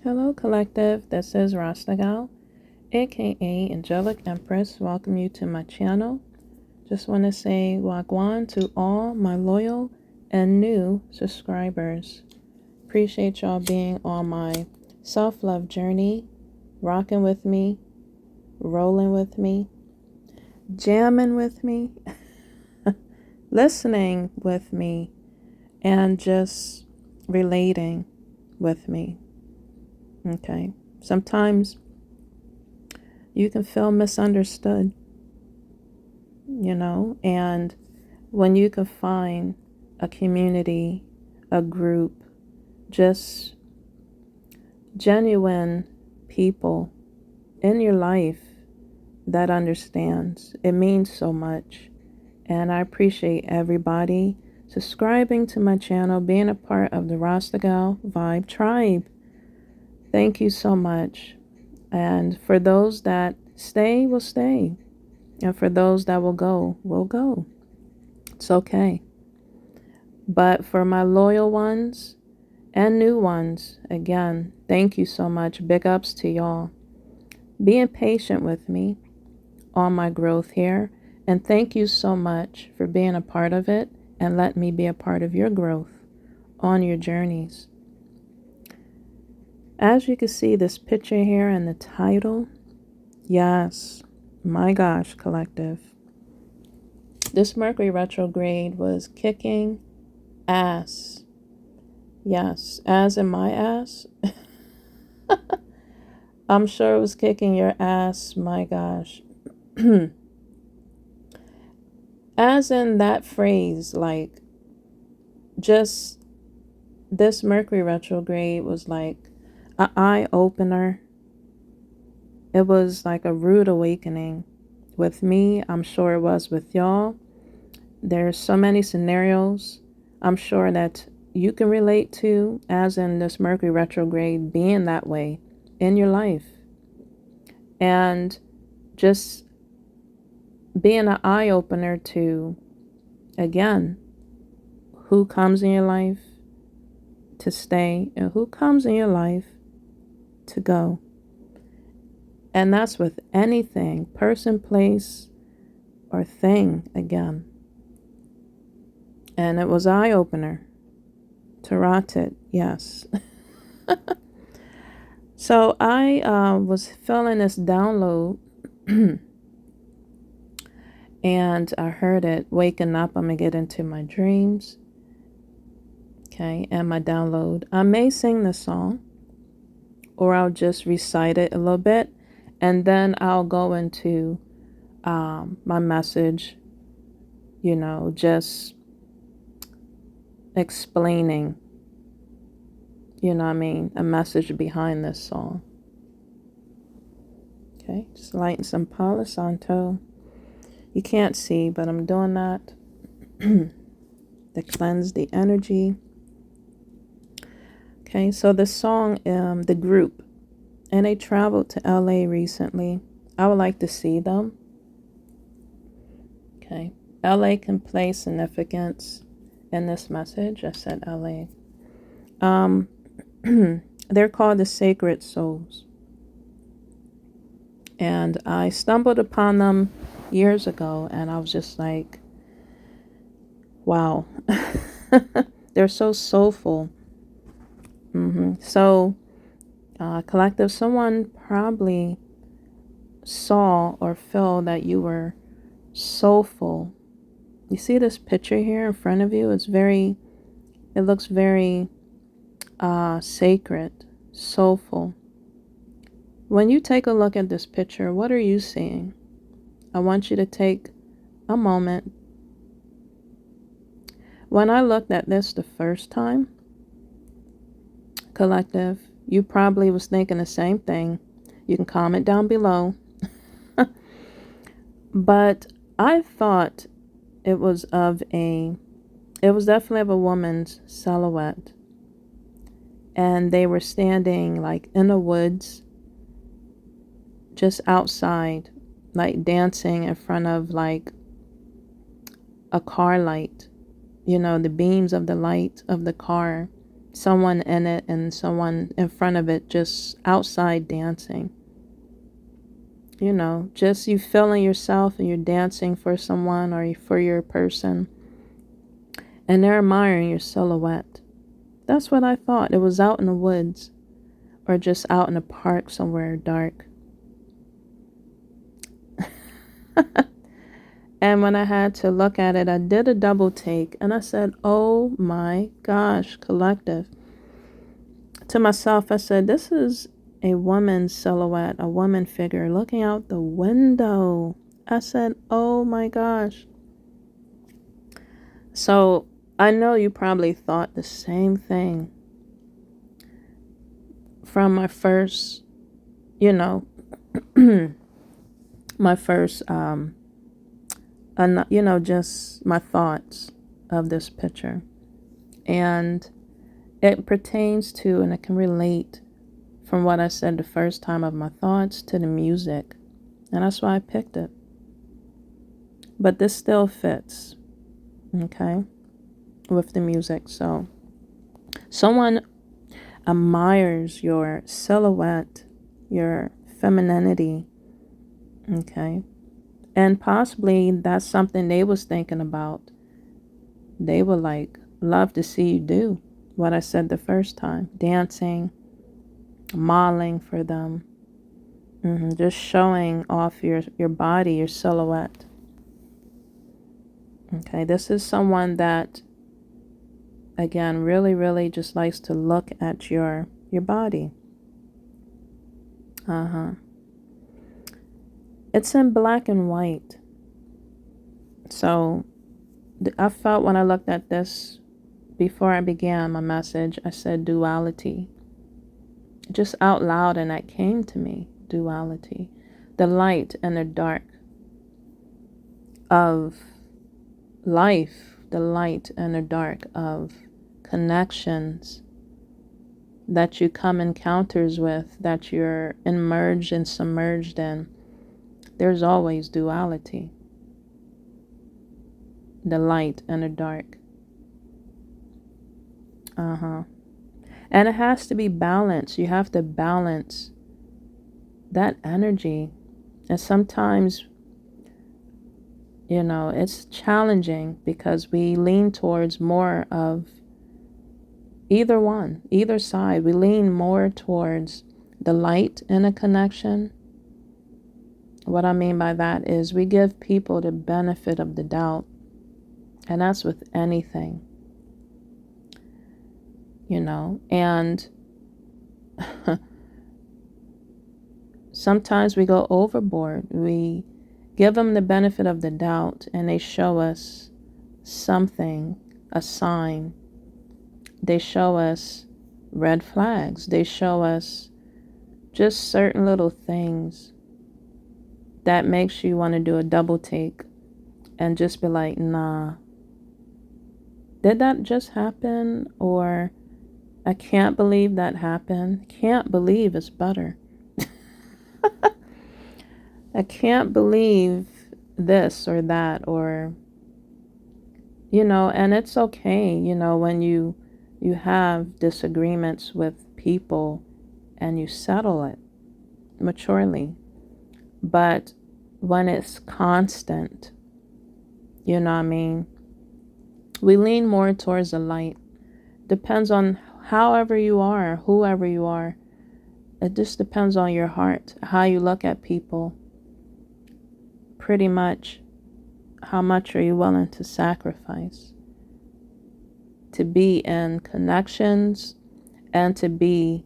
Hello, collective. This is Rasta Gal, aka Angelic Empress. Welcome you to my channel. Just want to say wagwan to all my loyal and new subscribers. Appreciate y'all being on my self-love journey, rocking with me, rolling with me, jamming with me, listening with me, and just relating with me. Okay. Sometimes you can feel misunderstood, and when you can find a community, a group, just genuine people in your life that understands, it means so much. And I appreciate everybody subscribing to my channel, being a part of the Rasta Gal Vibe Tribe. Thank you so much. And for those that stay, will stay. And for those that will go. It's okay. But for my loyal ones and new ones, again, thank you so much. Big ups to y'all. Being patient with me on my growth here. And thank you so much for being a part of it and let me be a part of your growth on your journeys. As you can see this picture here and the title, yes, my gosh, collective. This Mercury retrograde was kicking ass. Yes, as in my ass. I'm sure it was kicking your ass, my gosh. As in that phrase, like, just this Mercury retrograde was like an eye-opener. It was like a rude awakening with me. I'm sure it was with y'all. There's so many scenarios I'm sure that you can relate to, as in this Mercury retrograde being that way in your life. And just being an eye-opener to, again, who comes in your life to stay and who comes in your life to go. And that's with anything, person, place, or thing, again. And it was eye-opener to rot it, yes. So I was feeling this download and I heard it waking up. I'm going to get into my dreams. Okay, and my download. I may sing the song or I'll just recite it a little bit and then I'll go into my message, just explaining, a message behind this song. Okay, just lighting some Palo Santo. You can't see, but I'm doing that to cleanse the energy. Okay, so the song, the group, and they traveled to LA recently. I would like to see them. Okay, LA can play significance in this message. I said LA. They're called the Sacred Souls. And I stumbled upon them years ago and I was just like, wow. They're so soulful. So, collective, someone probably saw or felt that you were soulful. You see this picture here in front of you? It looks very sacred, soulful. When you take a look at this picture, what are you seeing? I want you to take a moment. When I looked at this the first time, collective, you probably was thinking the same thing. You can comment down below. But I thought it was definitely of a woman's silhouette. And they were standing like in the woods, just outside, like dancing in front of like a car light, the beams of the light of the car someone in it and someone in front of it just outside dancing. You know, just you feeling yourself and you're dancing for someone or for your person. And they're admiring your silhouette. That's what I thought. It was out in the woods or just out in a park somewhere dark. And when I had to look at it, I did a double take and I said, oh my gosh, collective. To myself, I said, this is a woman's silhouette, a woman figure looking out the window. I said, oh my gosh. So I know you probably thought the same thing from my first, you know, my first, you know, just my thoughts of this picture. And it pertains to, and it can relate from what I said the first time of my thoughts to the music. And that's why I picked it. But this still fits, okay, with the music. So someone admires your silhouette, your femininity, okay? And possibly that's something they was thinking about. They would like love to see you do what I said the first time. Dancing, modeling for them. Just showing off your body, your silhouette. Okay, this is someone that, again, really, really just likes to look at your body. It's in black and white. So I felt when I looked at this, before I began my message, I said duality. Just out loud, and that came to me, duality. The light and the dark of life, the light and the dark of connections that you come encounters with, that you're immersed and submerged in. There's always duality. The light and the dark. And it has to be balanced. You have to balance that energy. And sometimes, you know, it's challenging because we lean towards more of either one, either side. We lean more towards the light in a connection. What I mean by that is we give people the benefit of the doubt. And that's with anything, you know. And sometimes we go overboard. We give them the benefit of the doubt and they show us something, a sign. They show us red flags. They show us just certain little things that makes you want to do a double take and just be like, nah, did that just happen? Or I can't believe that happened. Can't believe it's better. I can't believe this or that, or, you know, and it's okay, you know, when you have disagreements with people and you settle it maturely. But when it's constant, you know what I mean? We lean more towards the light. Depends on however you are, whoever you are. It just depends on your heart, how you look at people. Pretty much, how much are you willing to sacrifice to be in connections and to be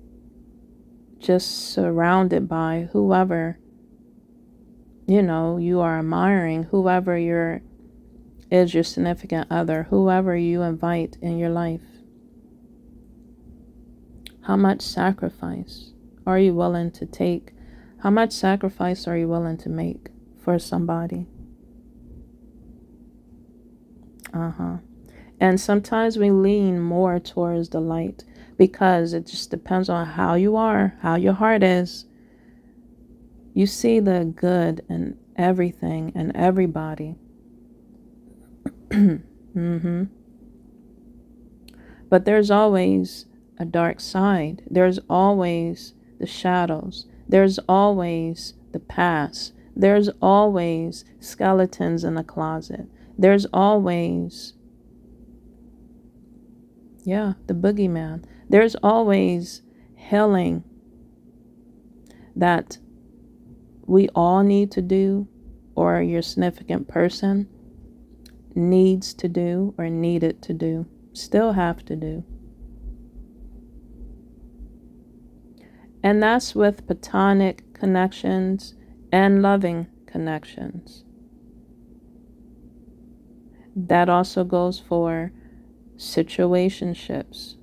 just surrounded by whoever, you know, you are admiring, whoever is your significant other, whoever you invite in your life. How much sacrifice are you willing to take? How much sacrifice are you willing to make for somebody? And sometimes we lean more towards the light because it just depends on how you are, how your heart is. You see the good in everything and everybody. But there's always a dark side. There's always the shadows. There's always the past. There's always skeletons in the closet. There's always, yeah, the boogeyman. There's always healing that we all need to do, or your significant person needs to do or needed to do, still have to do. And that's with platonic connections and loving connections. That also goes for situationships,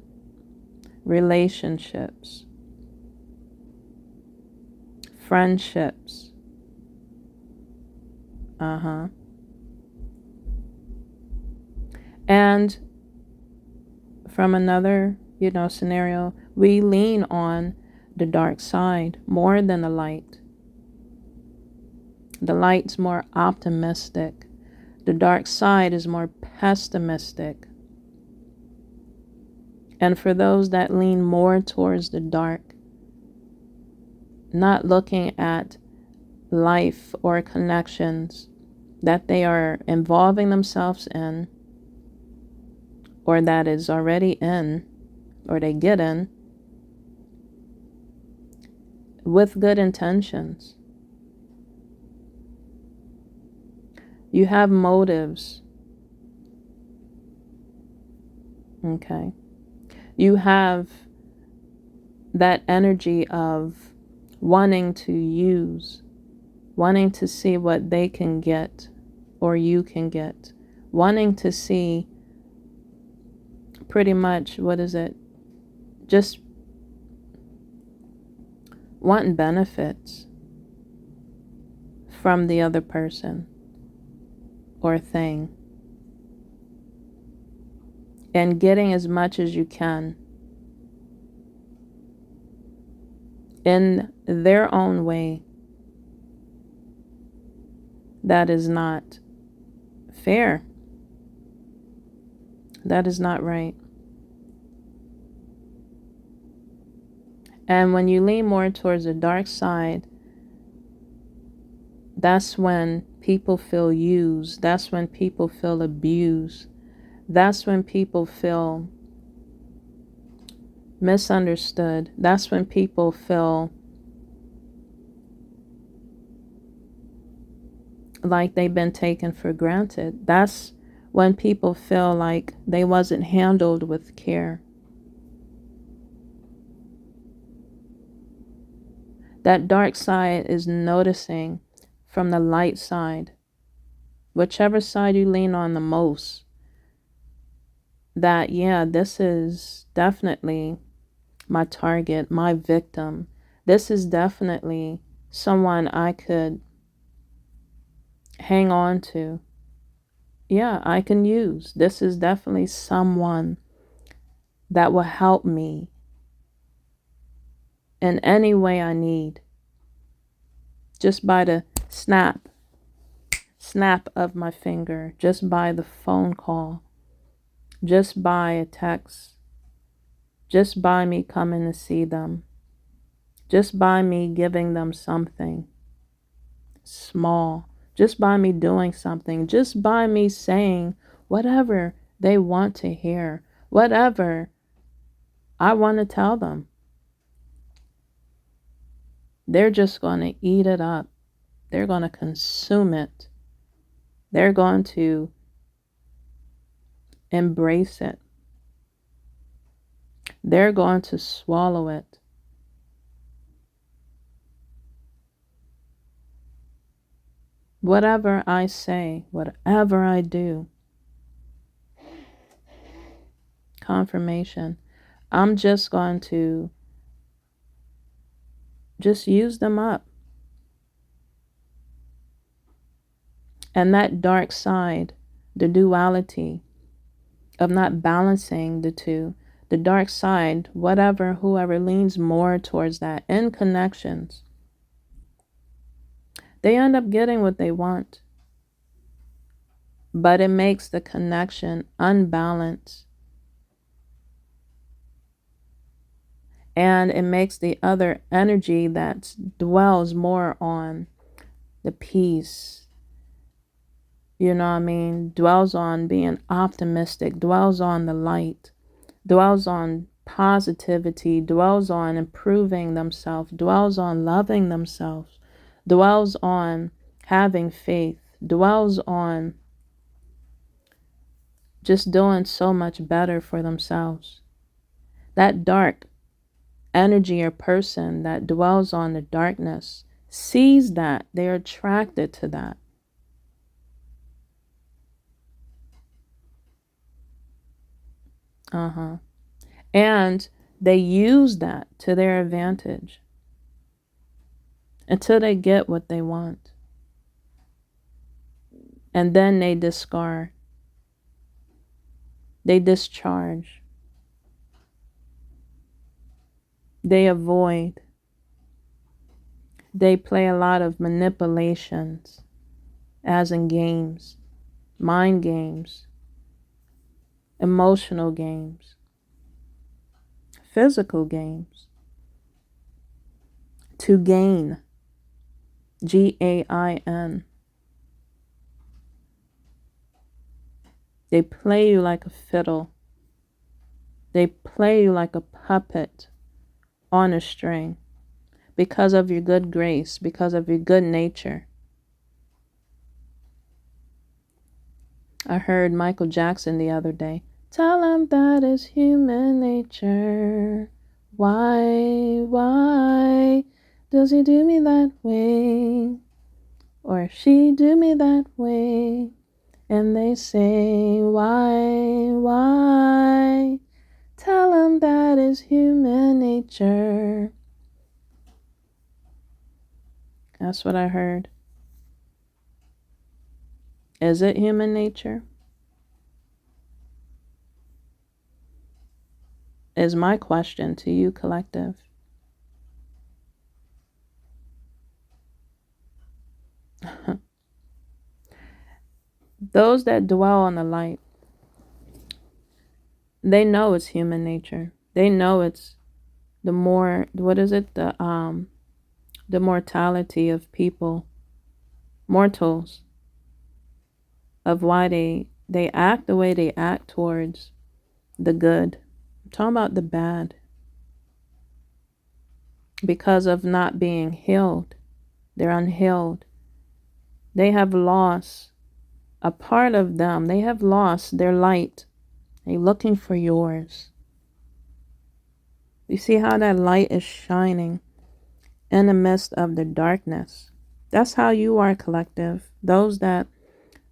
relationships, friendships. And from another, scenario, we lean on the dark side more than the light. The light's more optimistic. The dark side is more pessimistic. And for those that lean more towards the dark, not looking at life or connections that they are involving themselves in, or that is already in, or they get in, with good intentions. You have motives. Okay. You have that energy of wanting to use, wanting to see what they can get or you can get, wanting to see pretty much, just wanting benefits from the other person or thing, and getting as much as you can in their own way. That is not fair. That is not right. And when you lean more towards the dark side, that's when people feel used. That's when people feel abused. That's when people feel misunderstood. That's when people feel like they've been taken for granted. That's when people feel like they wasn't handled with care. That dark side is noticing from the light side, whichever side you lean on the most, that, yeah, this is definitely my target, my victim. This is definitely someone I could hang on to. Yeah, I can use. This is definitely someone that will help me in any way I need. Just by the snap of my finger, just by the phone call, just by a text, just by me coming to see them, just by me giving them something small, just by me doing something, just by me saying whatever they want to hear, whatever I want to tell them. They're just going to eat it up. They're going to consume it. They're going to embrace it. They're going to swallow it. Whatever I say, whatever I do, confirmation, I'm just going to just use them up. And that dark side, the duality of not balancing the two, the dark side, whoever leans more towards that in connections, they end up getting what they want. But it makes the connection unbalanced. And it makes the other energy that dwells more on the peace, you know what I mean, dwells on being optimistic, dwells on the light, dwells on positivity, dwells on improving themselves, dwells on loving themselves, dwells on having faith, dwells on just doing so much better for themselves. That dark energy or person that dwells on the darkness sees that, they're attracted to that. And they use that to their advantage until they get what they want. And then they discard, they discharge, they avoid, they play a lot of manipulations, as in games, mind games, emotional games, physical games, to gain, GAIN. They play you like a fiddle. They play you like a puppet on a string because of your good grace, because of your good nature. I heard Michael Jackson the other day. Tell him that is human nature. Why does he do me that way? Or she do me that way? And they say, why? Tell him that is human nature. That's what I heard. Is it human nature? Is my question to you, collective. Those that dwell on the light, they know it's human nature. They know it's the mortality of people, mortals, of why they act the way they act towards the good. I'm talking about the bad. Because of not being healed. They're unhealed. They have lost a part of them. They have lost their light. They're looking for yours. You see how that light is shining in the midst of the darkness. That's how you are, collective. Those that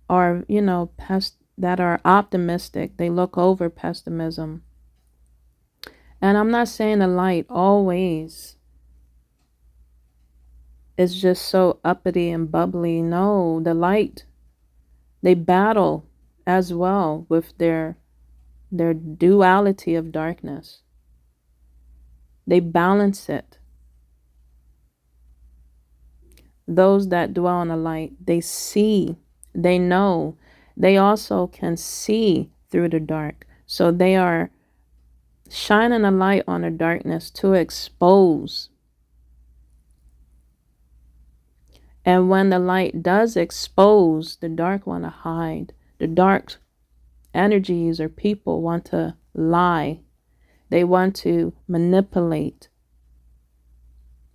are, that are optimistic, they look over pessimism. And I'm not saying the light always is just so uppity and bubbly. No, the light, they battle as well with their duality of darkness. They balance it. Those that dwell in the light, they see, they know, they also can see through the dark. So they are shining a light on the darkness to expose. And when the light does expose, the dark want to hide. The dark energies or people want to lie. They want to manipulate.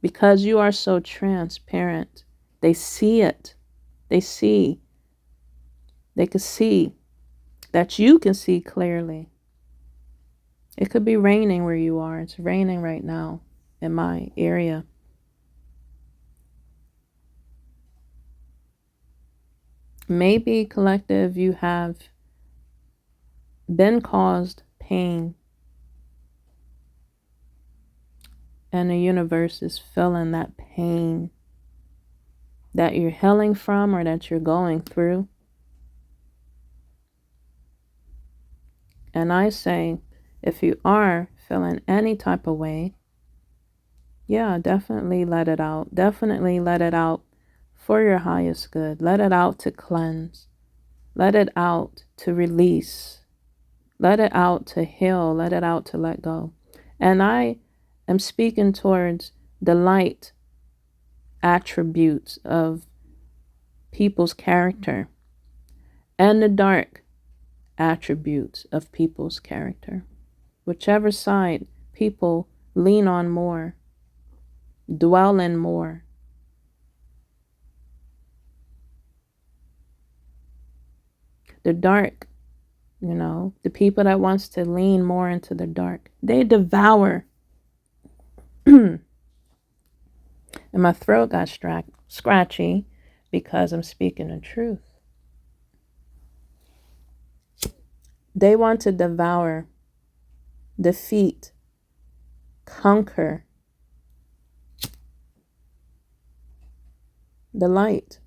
Because you are so transparent, they see it. They see. They can see that you can see clearly. It could be raining where you are. It's raining right now in my area. Maybe, collective, you have been caused pain. And the universe is feeling that pain that you're healing from or that you're going through. And I say, if you are feeling any type of way, yeah, definitely let it out. Definitely let it out for your highest good. Let it out to cleanse. Let it out to release. Let it out to heal. Let it out to let go. And I am speaking towards the light attributes of people's character and the dark attributes of people's character. Whichever side people lean on more, dwell in more. The dark, the people that wants to lean more into the dark, they devour. And my throat got scratchy because I'm speaking the truth. They want to devour, defeat, conquer the light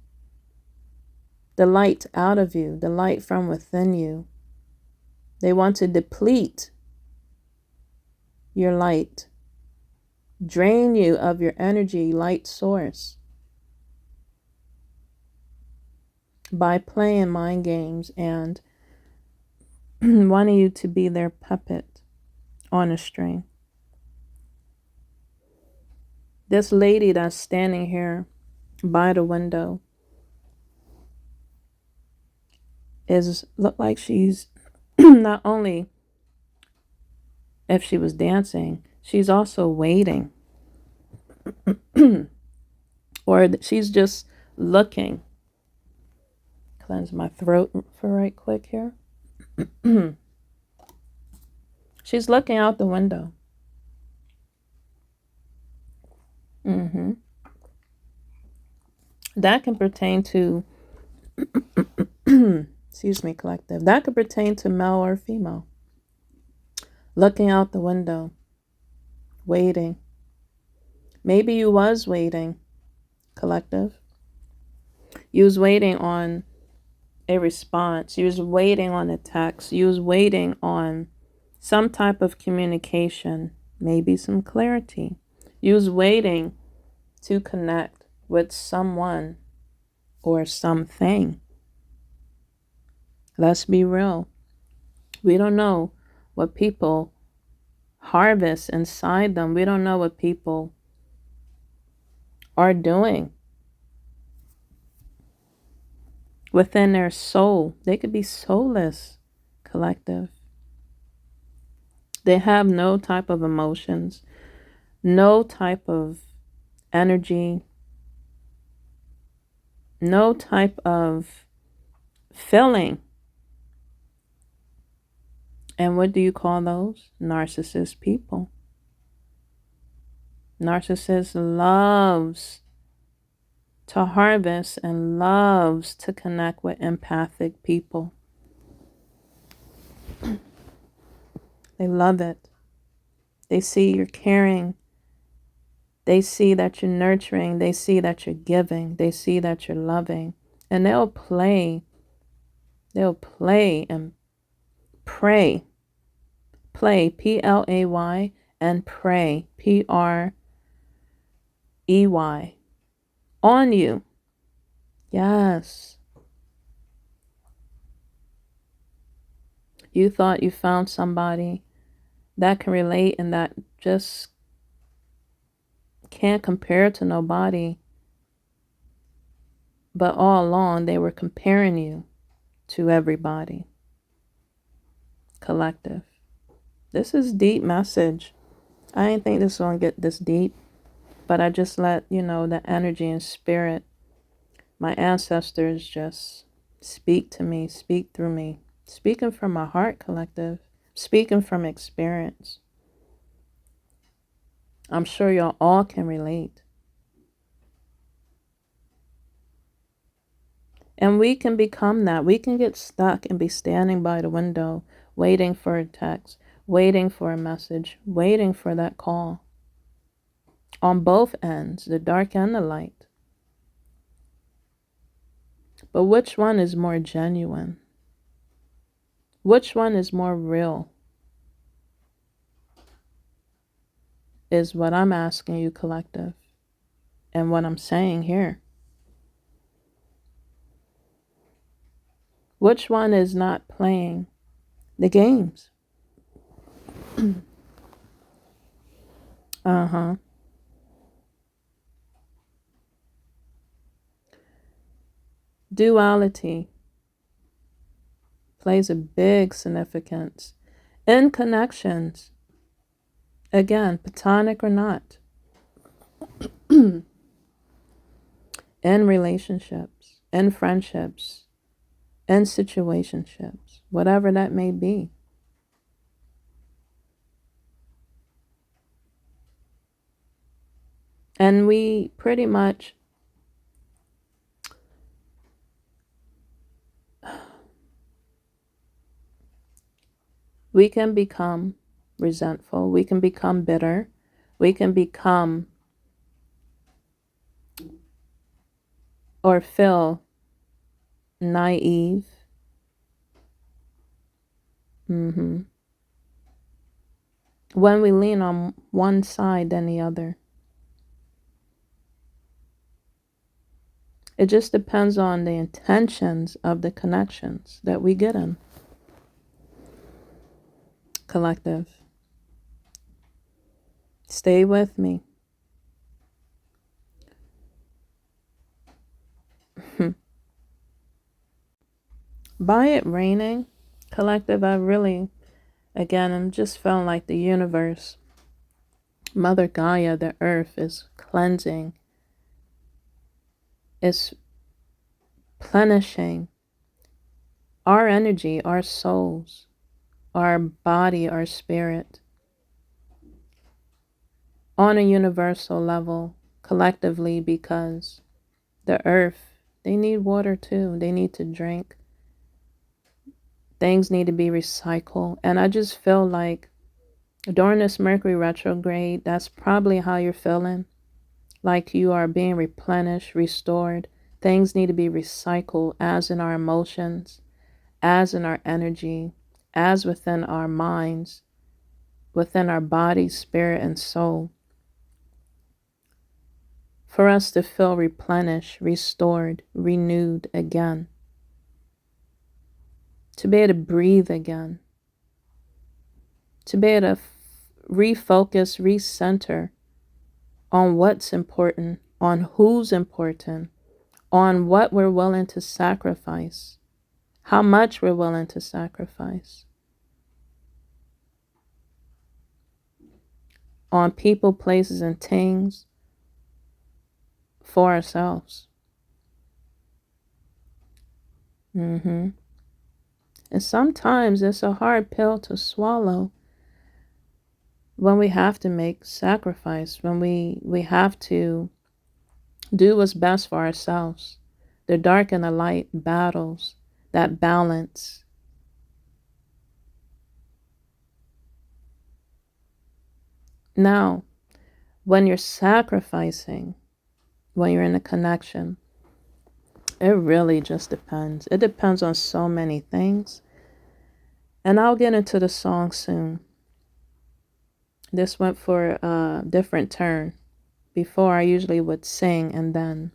out of you, the light from within you. They want to deplete your light, drain you of your energy, light source, by playing mind games and wanting you to be their puppet on a string. This lady that's standing here by the window look like she's not only, if she was dancing, she's also waiting. Or she's just looking. Cleanse my throat for right quick here. She's looking out the window. That can pertain to excuse me, collective. That could pertain to male or female. Looking out the window, waiting. Maybe you was waiting, collective. You was waiting on a response. You was waiting on a text. You was waiting on some type of communication, maybe some clarity. You was waiting to connect with someone or something. Let's be real. We don't know what people harvest inside them. We don't know what people are doing within their soul. They could be soulless, collective. They have no type of emotions, no type of energy, no type of feeling. And what do you call those? Narcissist people. Narcissist loves to harvest and loves to connect with empathic people. They love it. They see you're caring. They see that you're nurturing. They see that you're giving. They see that you're loving. And they'll play and pray. Play, Play, and pray, Prey, on you. Yes. You thought you found somebody that can relate and that just can't compare to nobody. But all along, they were comparing you to everybody. Collective. This is deep message. I didn't think this was going to get this deep, but I just let, the energy and spirit, my ancestors just speak to me, speak through me. Speaking from my heart, collective. Speaking from experience. I'm sure y'all all can relate. And we can become that. We can get stuck and be standing by the window, waiting for a text, waiting for a message, waiting for that call. On both ends, the dark and the light. But which one is more genuine? Which one is more real? Is what I'm asking you, collective, and what I'm saying here. Which one is not playing the games? Uh-huh. Duality plays a big significance in connections. Again, platonic or not, in relationships, in friendships, in situationships, whatever that may be. And we pretty much we can become resentful, we can become bitter, we can become or feel naive. hmm When we lean on one side than the other. It just depends on the intentions of the connections that we get in. Collective. Stay with me. By it raining, collective, I really, again, I'm just feeling like the universe, Mother Gaia, the earth, is cleansing, is plenishing our energy, our souls, our body, our spirit, on a universal level, collectively, because the earth, they need water too. They need to drink. Things need to be recycled. And I just feel like during this Mercury retrograde, that's probably how you're feeling. Like you are being replenished, restored. Things need to be recycled, as in our emotions, as in our energy, as within our minds, within our body, spirit, and soul. For us to feel replenished, restored, renewed again. To be able to breathe again. To be able to refocus, recenter on what's important, on who's important, on what we're willing to sacrifice, how much we're willing to sacrifice, on people, places, and things for ourselves. And sometimes it's a hard pill to swallow when we have to make sacrifice, when we have to do what's best for ourselves. The dark and the light battles, that balance. Now, when you're sacrificing, when you're in a connection, it really just depends. It depends on so many things. And I'll get into the song soon. This went for a different turn. Before, I usually would sing and then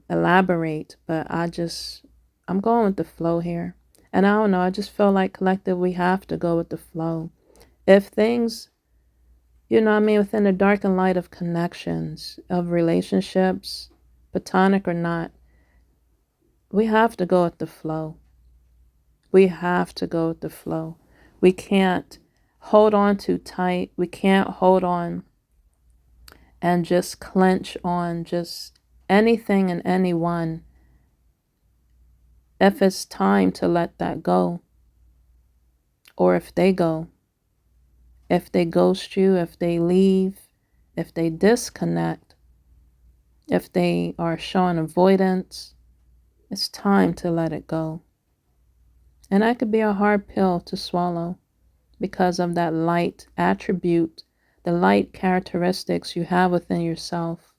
elaborate, but I'm going with the flow here. And I don't know, I just feel like collective, we have to go with the flow. If things, you know what I mean, within the dark and light of connections, of relationships, platonic or not, we have to go with the flow. We have to go with the flow. We can't hold on too tight. We can't hold on and just clench on just anything and anyone. If it's time to let that go, or if they go, if they ghost you, if they leave, if they disconnect, if they are showing avoidance, it's time to let it go. And that could be a hard pill to swallow because of that light attribute, the light characteristics you have within yourself,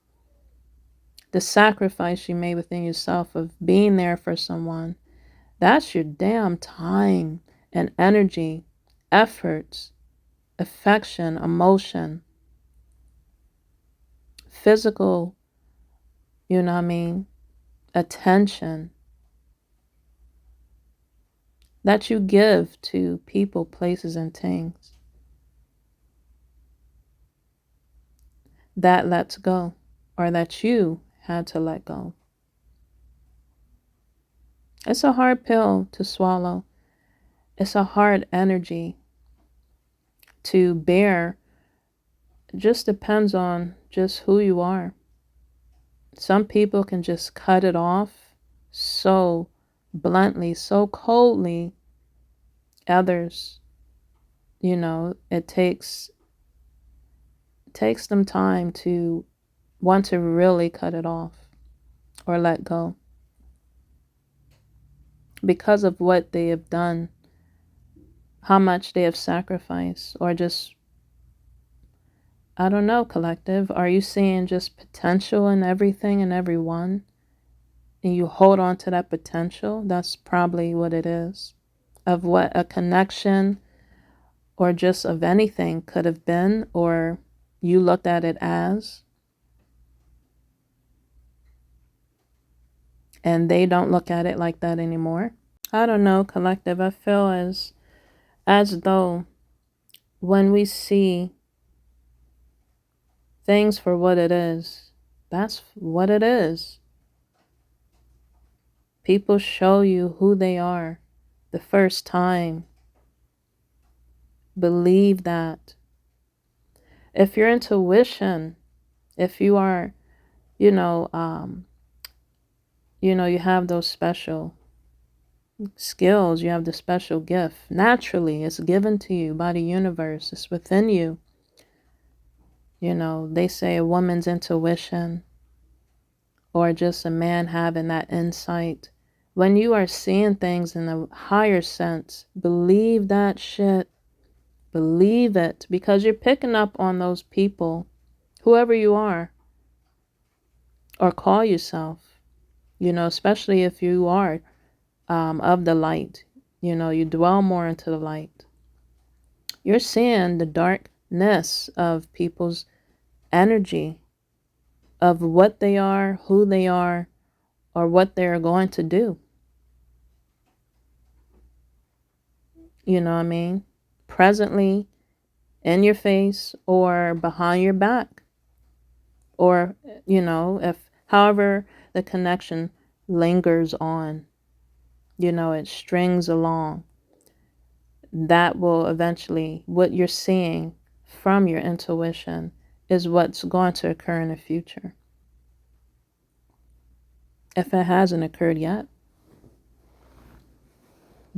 the sacrifice you made within yourself of being there for someone. That's your damn time and energy, efforts, affection, emotion, physical, you know what I mean, attention that you give to people, places, and things. that lets go, or that you had to let go. It's a hard pill to swallow. It's a hard energy to bear. It just depends on just who you are. Some people can just cut it off so bluntly, so coldly. Others, it takes them time to want to really cut it off or let go because of what they have done, how much they have sacrificed, or just, I don't know, collective. Are you seeing just potential in everything and everyone? And you hold on to that potential? That's probably what it is. Of what a connection or just of anything could have been, or you looked at it as. And they don't look at it like that anymore. I don't know, collective. I feel as though when we see things for what it is, that's what it is. People show you who they are the first time. Believe that. If your intuition, if you are, you have those special skills, you have the special gift. Naturally, it's given to you by the universe. It's within you. They say a woman's intuition or just a man having that insight. When you are seeing things in a higher sense, believe that shit. Believe it, because you're picking up on those people, whoever you are, or call yourself, especially if you are of the light, you dwell more into the light. You're seeing the darkness of people's energy, of what they are, who they are, or what they're going to do. You know what I mean? Presently, in your face, or behind your back. Or, if however the connection lingers on, it strings along. That will eventually, what you're seeing from your intuition is what's going to occur in the future. If it hasn't occurred yet.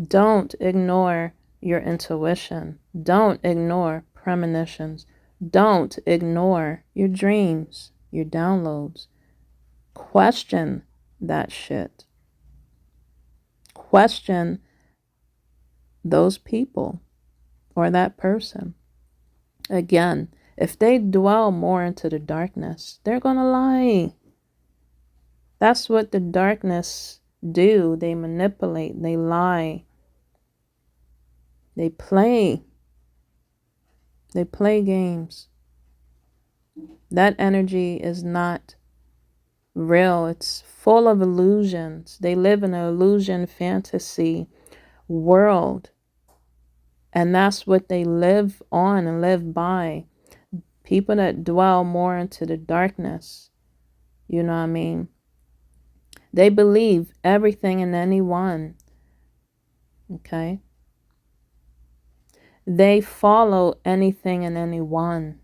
Don't ignore your intuition. Don't ignore premonitions. Don't ignore your dreams, your downloads. Question that shit. Question those people or that person. Again, if they dwell more into the darkness, they're going to lie. That's what the darkness do. They manipulate, they lie. They play games. That energy is not real. It's full of illusions. They live in an illusion fantasy world. And that's what they live on and live by. People that dwell more into the darkness, you know what I mean? They believe everything and anyone. Okay? They follow anything and anyone.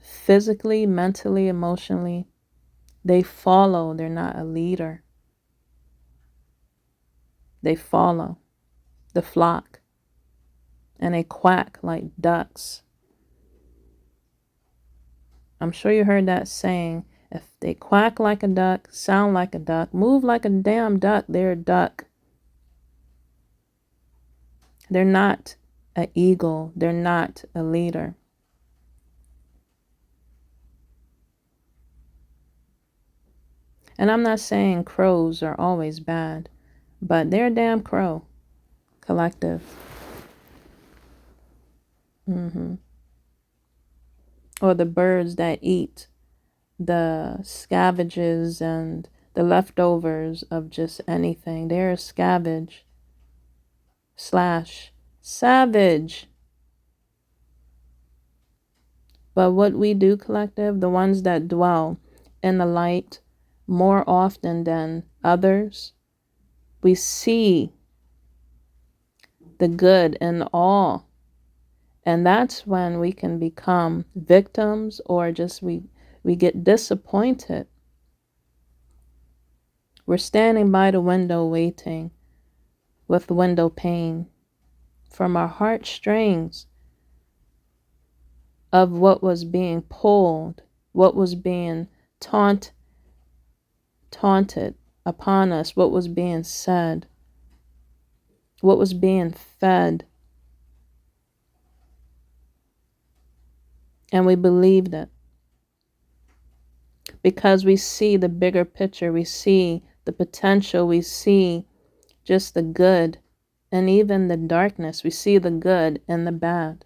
Physically, mentally, emotionally, they follow. They're not a leader. They follow the flock. And they quack like ducks. I'm sure you heard that saying. If they quack like a duck, sound like a duck, move like a damn duck, they're a duck. They're not an eagle. They're not a leader. And I'm not saying crows are always bad, but they're a damn crow. Collective. Or the birds that eat the scavages and the leftovers of just anything. They're a scavenge / savage. But what we do, collective, the ones that dwell in the light more often than others, we see the good in all. And that's when we can become victims, or just we get disappointed. We're standing by the window waiting with window pane from our heartstrings of what was being pulled, what was being taunted upon us, what was being said, what was being fed. And we believed it because we see the bigger picture, we see the potential, we see just the good and even the darkness. We see the good and the bad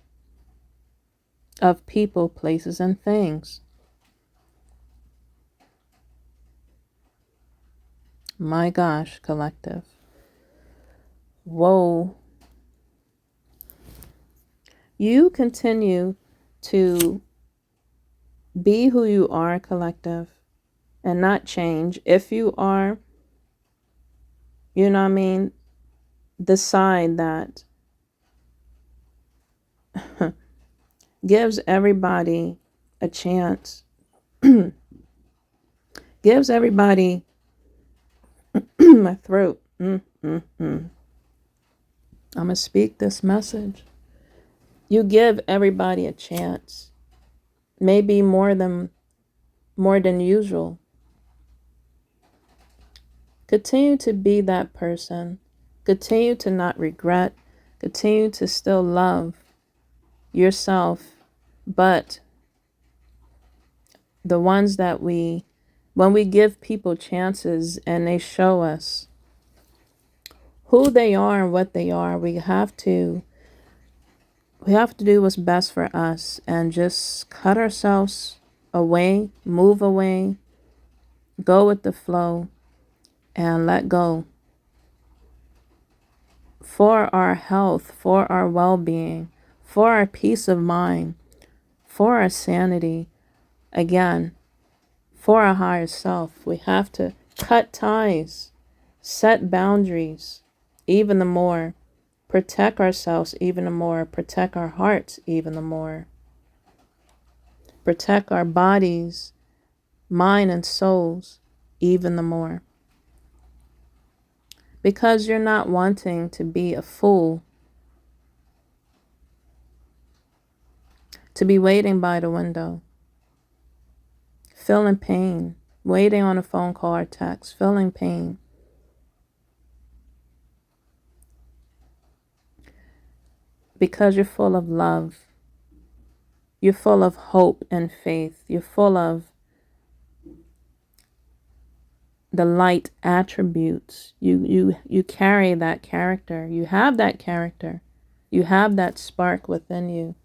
of people, places, and things. My gosh, collective. Whoa. You continue to be who you are, collective, and not change. If you are, you know what I mean, decide that gives everybody a chance, gives everybody my throat. I'm going to speak this message. You give everybody a chance, maybe more than usual. Continue to be that person. Continue to not regret. Continue to still love yourself. But the ones that when we give people chances and they show us who they are and what they are, we have to do what's best for us and just cut ourselves away, move away, go with the flow, and let go. For our health, for our well-being, for our peace of mind, for our sanity, again, for our higher self, we have to cut ties, set boundaries even the more, protect ourselves even the more, protect our hearts even the more, protect our bodies, mind, and souls even the more. Because you're not wanting to be a fool, to be waiting by the window, feeling pain, waiting on a phone call or text, feeling pain. Because you're full of love. You're full of hope and faith. You're full of the light attributes. You carry that character. You have that character. You have that spark within you.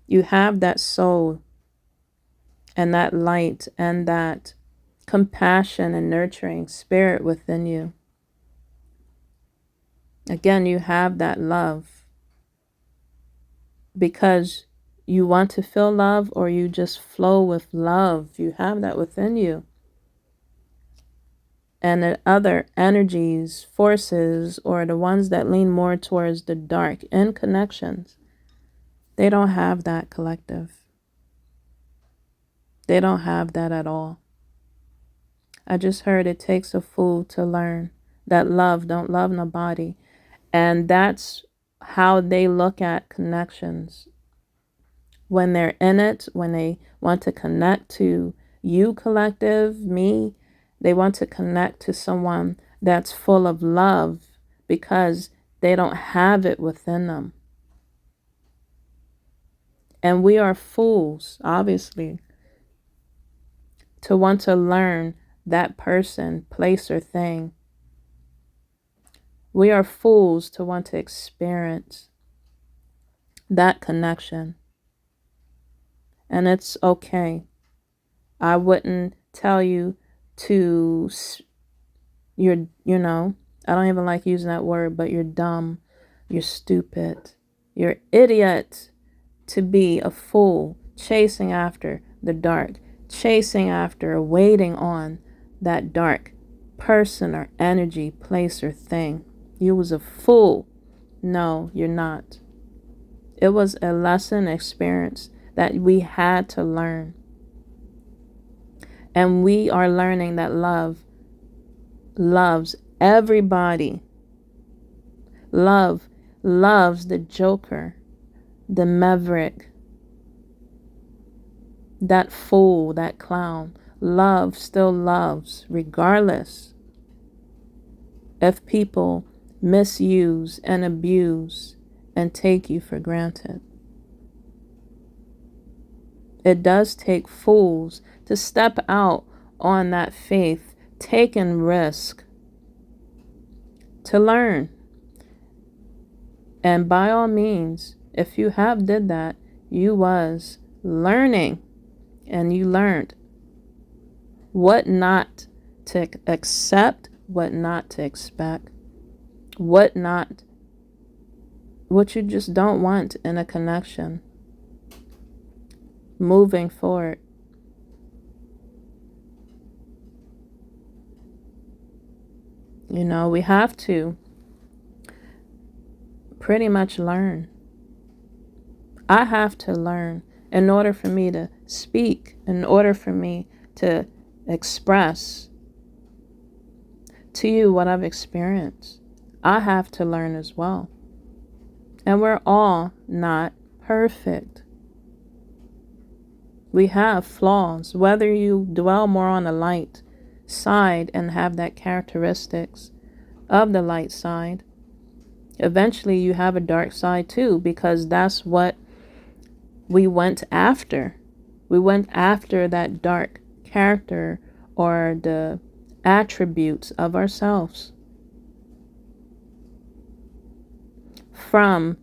You have that soul and that light and that compassion and nurturing spirit within you. Again, you have that love because you want to feel love, or you just flow with love. You have that within you. And the other energies, forces, or the ones that lean more towards the dark in connections, they don't have that, collective. They don't have that at all. I just heard it takes a fool to learn that love don't love nobody. And that's how they look at connections. When they're in it, when they want to connect to you, collective, me, they want to connect to someone that's full of love because they don't have it within them. And we are fools, obviously, to want to learn that person, place, or thing. We are fools to want to experience that connection. And it's okay. I wouldn't tell you to, you know, I don't even like using that word, but you're dumb, you're stupid, you're idiot to be a fool chasing after the dark, chasing after, waiting on that dark person or energy, place or thing. You was a fool. No, you're not. It was a lesson experience that we had to learn. And we are learning that love loves everybody. Love loves the joker, the maverick, that fool, that clown. Love still loves, regardless if people misuse and abuse and take you for granted. It does take fools to step out on that faith, taking risk to learn. And by all means, if you have did that, you was learning, and you learned what not to accept, what not to expect, what you just don't want in a connection. Moving forward. You know, we have to pretty much learn. I have to learn in order for me to speak, in order for me to express to you what I've experienced. I have to learn as well. And we're all not perfect. We have flaws. Whether you dwell more on the light side and have that characteristics of the light side, eventually you have a dark side too, because that's what we went after. We went after that dark character or the attributes of ourselves from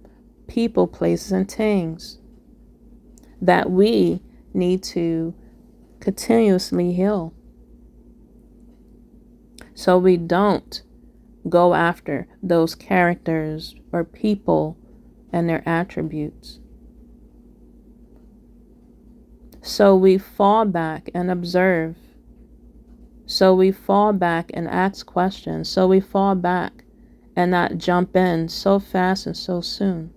people, places, and things that we need to continuously heal, so we don't go after those characters or people and their attributes. So we fall back and observe. So we fall back and ask questions. So we fall back and not jump in so fast and so soon.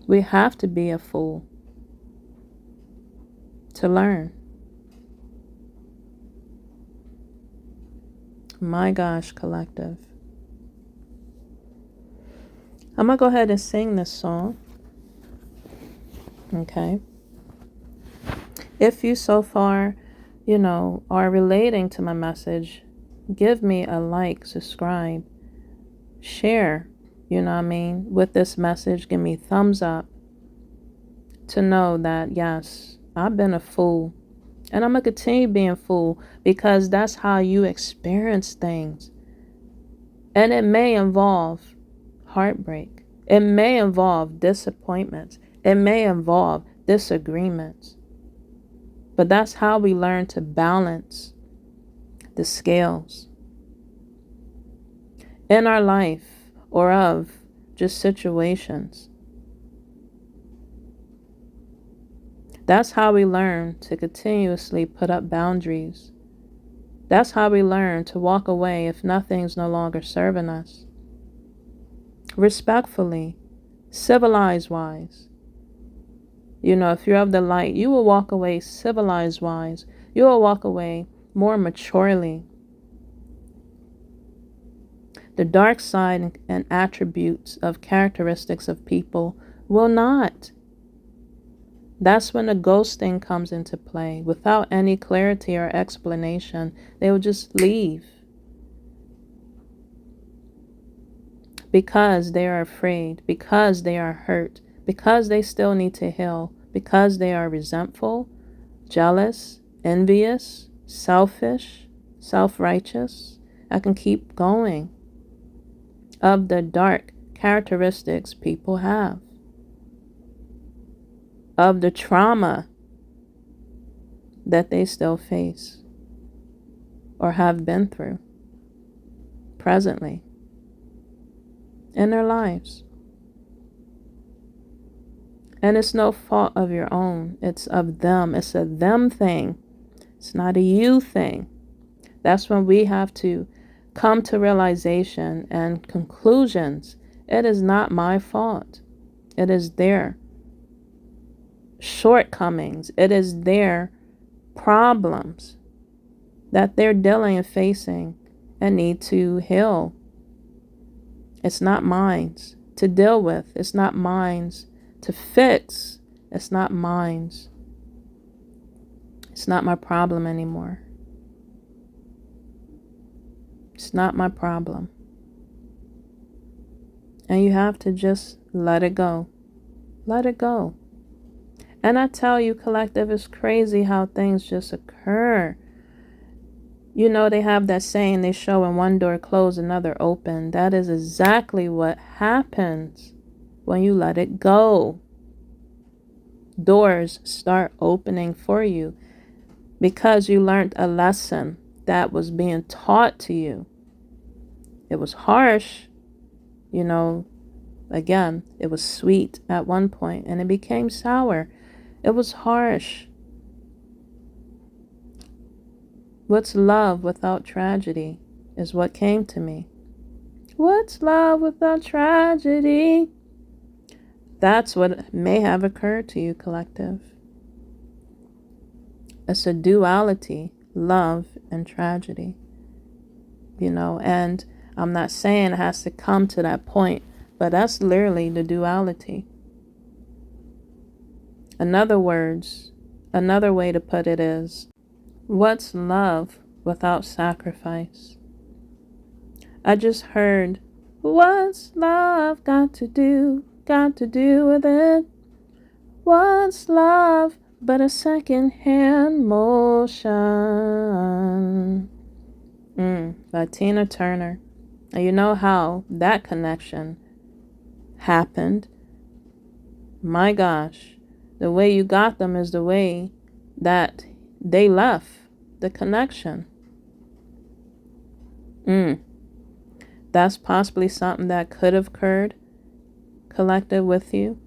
We have to be a fool to learn. My gosh, collective. I'm going to go ahead and sing this song. Okay. If you so far, are relating to my message, give me a like, subscribe, share, with this message. Give me thumbs up to know that, yes, I've been a fool. And I'm going to continue being a fool, because that's how you experience things. And it may involve heartbreak. It may involve disappointments. It may involve disagreements. But that's how we learn to balance the scales in our life or of just situations. That's how we learn to continuously put up boundaries. That's how we learn to walk away if nothing's no longer serving us. Respectfully, civilized-wise. If you're of the light, you will walk away civilized-wise. You will walk away more maturely. The dark side and attributes of characteristics of people will not. That's when the ghosting comes into play. Without any clarity or explanation, they will just leave. Because they are afraid, because they are hurt, because they still need to heal, because they are resentful, jealous, envious, selfish, self-righteous. I can keep going. Of the dark characteristics people have. Of the trauma that they still face or have been through presently in their lives. And it's no fault of your own. It's of them. It's a them thing. It's not a you thing. That's when we have to come to realization and conclusions. It is not my fault. It is their shortcomings. It is their problems that they're dealing and facing and need to heal. It's not mine to deal with. It's not mine to fix. It's not mine. It's not my problem anymore. It's not my problem. And you have to just let it go. Let it go. And I tell you, collective, it's crazy how things just occur. You know, they have that saying, they show when one door closed, another open. That is exactly what happens when you let it go. Doors start opening for you because you learned a lesson that was being taught to you. It was harsh, you know, again, it was sweet at one point and it became sour. It was harsh. What's love without tragedy is what came to me. What's love without tragedy? That's what may have occurred to you, collective. It's a duality, love and tragedy. You know, and I'm not saying it has to come to that point, but that's literally the duality. In other words, another way to put it is, what's love without sacrifice? I just heard, what's love got to do with it? What's love but a second-hand motion? By Tina Turner. And you know how that connection happened. My gosh, the way you got them is the way that they left the connection. That's possibly something that could have occurred, collective, with you.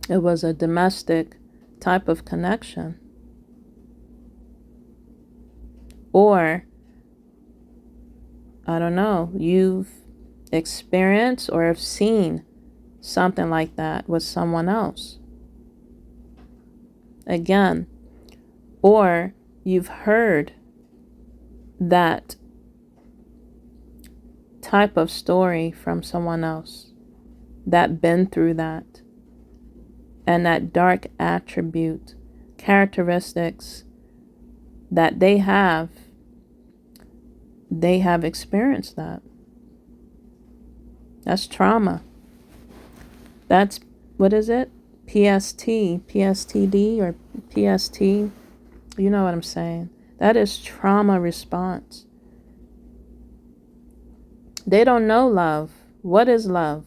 It was a domestic type of connection. Or, I don't know, you've experienced or have seen something like that with someone else. Again, or you've heard that type of story from someone else that been through that, and that dark attribute, characteristics that they have experienced that. That's trauma. That's, what is it? PSTD or PST. You know what I'm saying. That is trauma response. They don't know love. What is love?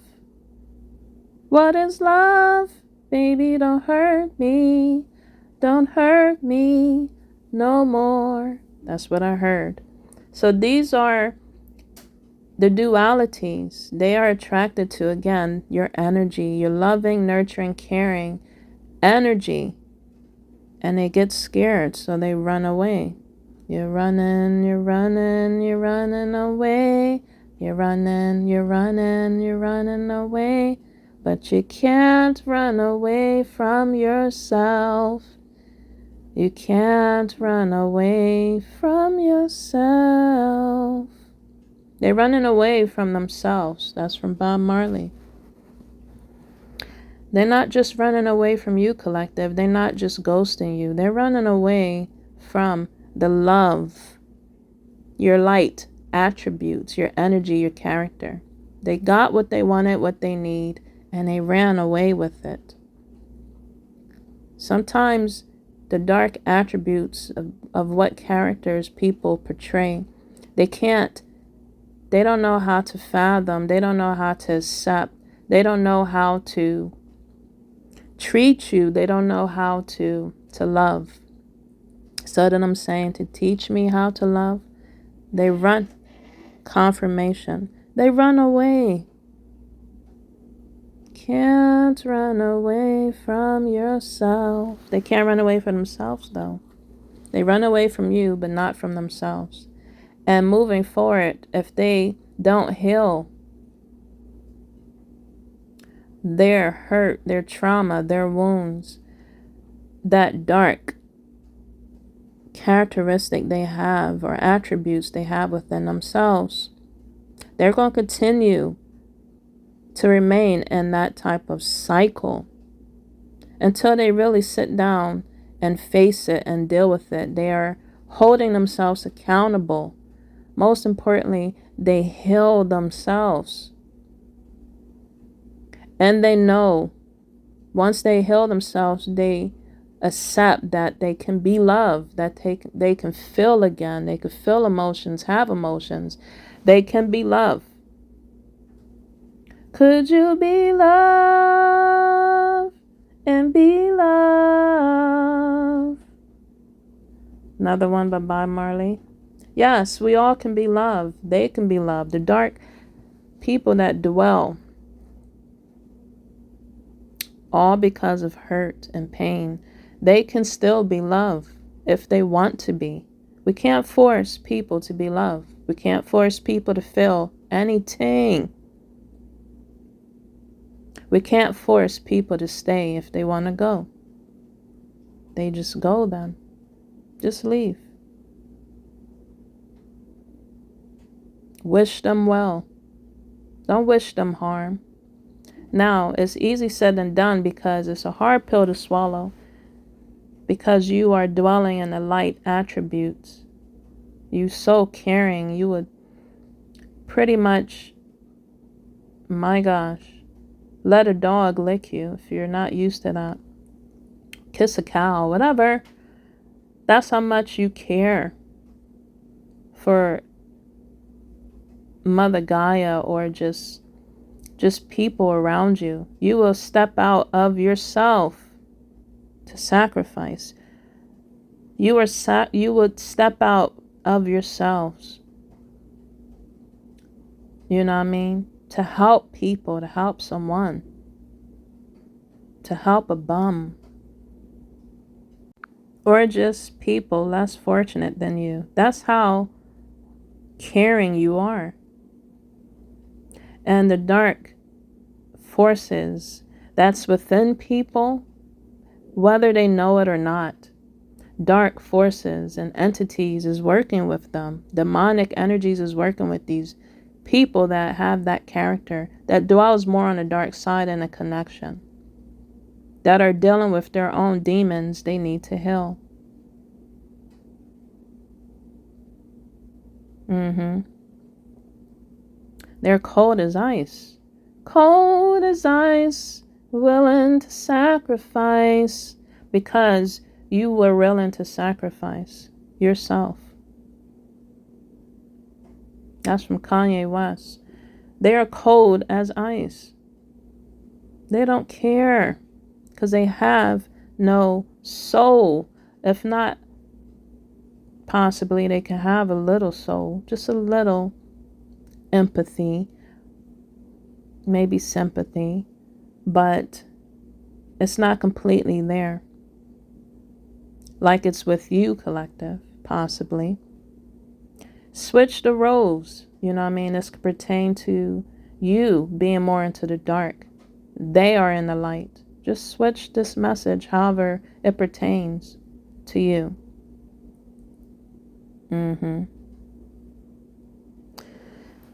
What is love? Baby, don't hurt me. Don't hurt me no more. That's what I heard. So these are the dualities. They are attracted to, again, your energy, your loving, nurturing, caring energy. And they get scared, so they run away. You're running away. You're running away. But you can't run away from yourself. You can't run away from yourself. They're running away from themselves. That's from Bob Marley. They're not just running away from you, collective. They're not just ghosting you. They're running away from the love, your light attributes, your energy, your character. They got what they wanted, what they need, and they ran away with it. Sometimes the dark attributes of what characters people portray, they don't know how to fathom, they don't know how to accept, they don't know how to treat you, they don't know how to love. So that I'm saying, to teach me how to love, they run. Confirmation. They run away. can't run away from yourself. They can't run away from themselves, though. They run away from you, but not from themselves. And moving forward, if they don't heal their hurt, their trauma, their wounds, that dark characteristic they have or attributes they have within themselves, they're going to continue to remain in that type of cycle until they really sit down and face it and deal with it. They are holding themselves accountable. Most importantly, they heal themselves. And they know once they heal themselves, they accept that they can be loved, that they can feel again, they can feel emotions, have emotions, they can be loved. Could you be loved and be loved? Another one by Bob Marley. Yes, we all can be loved. They can be loved. The dark people that dwell, all because of hurt and pain, they can still be loved if they want to be. We can't force people to be loved. We can't force people to feel anything. We can't force people to stay if they want to go. They just go then. Just leave. Wish them well. Don't wish them harm. Now, it's easy said than done because it's a hard pill to swallow. Because you are dwelling in the light attributes. You so caring. You would pretty much, my gosh, let a dog lick you if you're not used to that. Kiss a cow, whatever. That's how much you care for Mother Gaia or just people around you. You will step out of yourself to sacrifice. You would step out of yourselves. You know what I mean? To help people, to help someone, to help a bum, or just people less fortunate than you. That's how caring you are. And the dark forces that's within people, whether they know it or not, dark forces and entities is working with them. Demonic energies is working with these people that have that character, that dwells more on the dark side and a connection, that are dealing with their own demons they need to heal. They're cold as ice. Cold as ice, willing to sacrifice, because you were willing to sacrifice yourself. That's from Kanye West. They are cold as ice. They don't care because they have no soul. If not, possibly they can have a little soul, just a little empathy, maybe sympathy, but it's not completely there. Like it's with you, collective, possibly. Switch the roles, you know what I mean? This could pertain to you being more into the dark. They are in the light. Just switch this message however it pertains to you.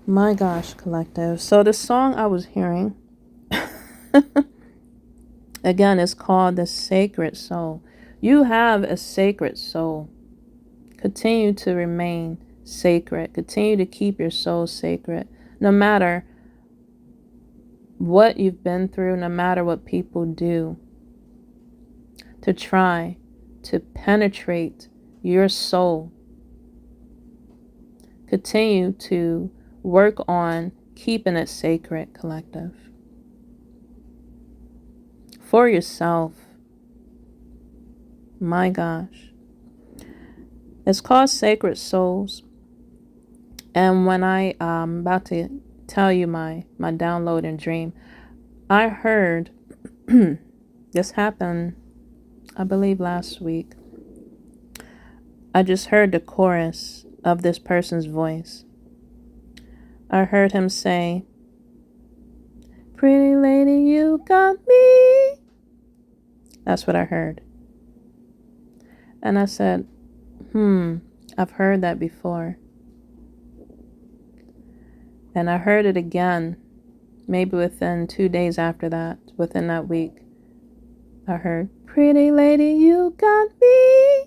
My gosh, collective. So the song I was hearing, again, is called The Sacred Soul. You have a sacred soul. Continue to remain sacred. Continue to keep your soul sacred. No matter what you've been through, no matter what people do to try to penetrate your soul. Continue to work on keeping it sacred, collective. For yourself. My gosh. It's called Sacred Souls. And when I'm about to tell you my download and dream, I heard this happened, I believe, last week. I just heard the chorus of this person's voice. I heard him say, "Pretty lady, you got me." That's what I heard. And I said, I've heard that before. And I heard it again, maybe within 2 days after that, within that week. I heard, "Pretty lady, you got me."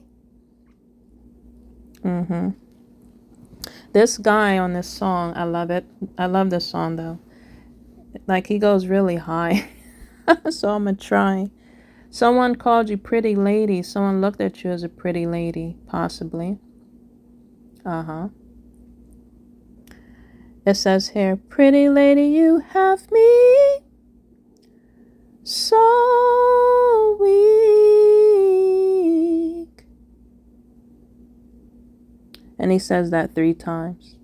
This guy on this song, I love it. I love this song though. Like, he goes really high. So I'm gonna try. Someone called you pretty lady. Someone looked at you as a pretty lady, possibly. It says here, "Pretty lady, you have me so weak." And he says that 3 times.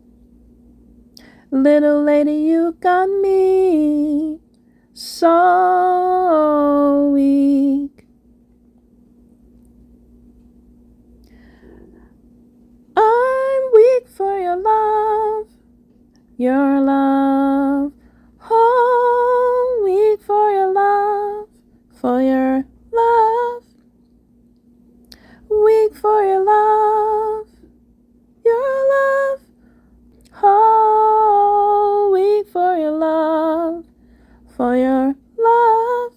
"Little lady, you got me so weak. I'm weak for your love, your love. Oh, weak for your love, for your love. Weak for your love, your love. Oh, weak for your love, for your love.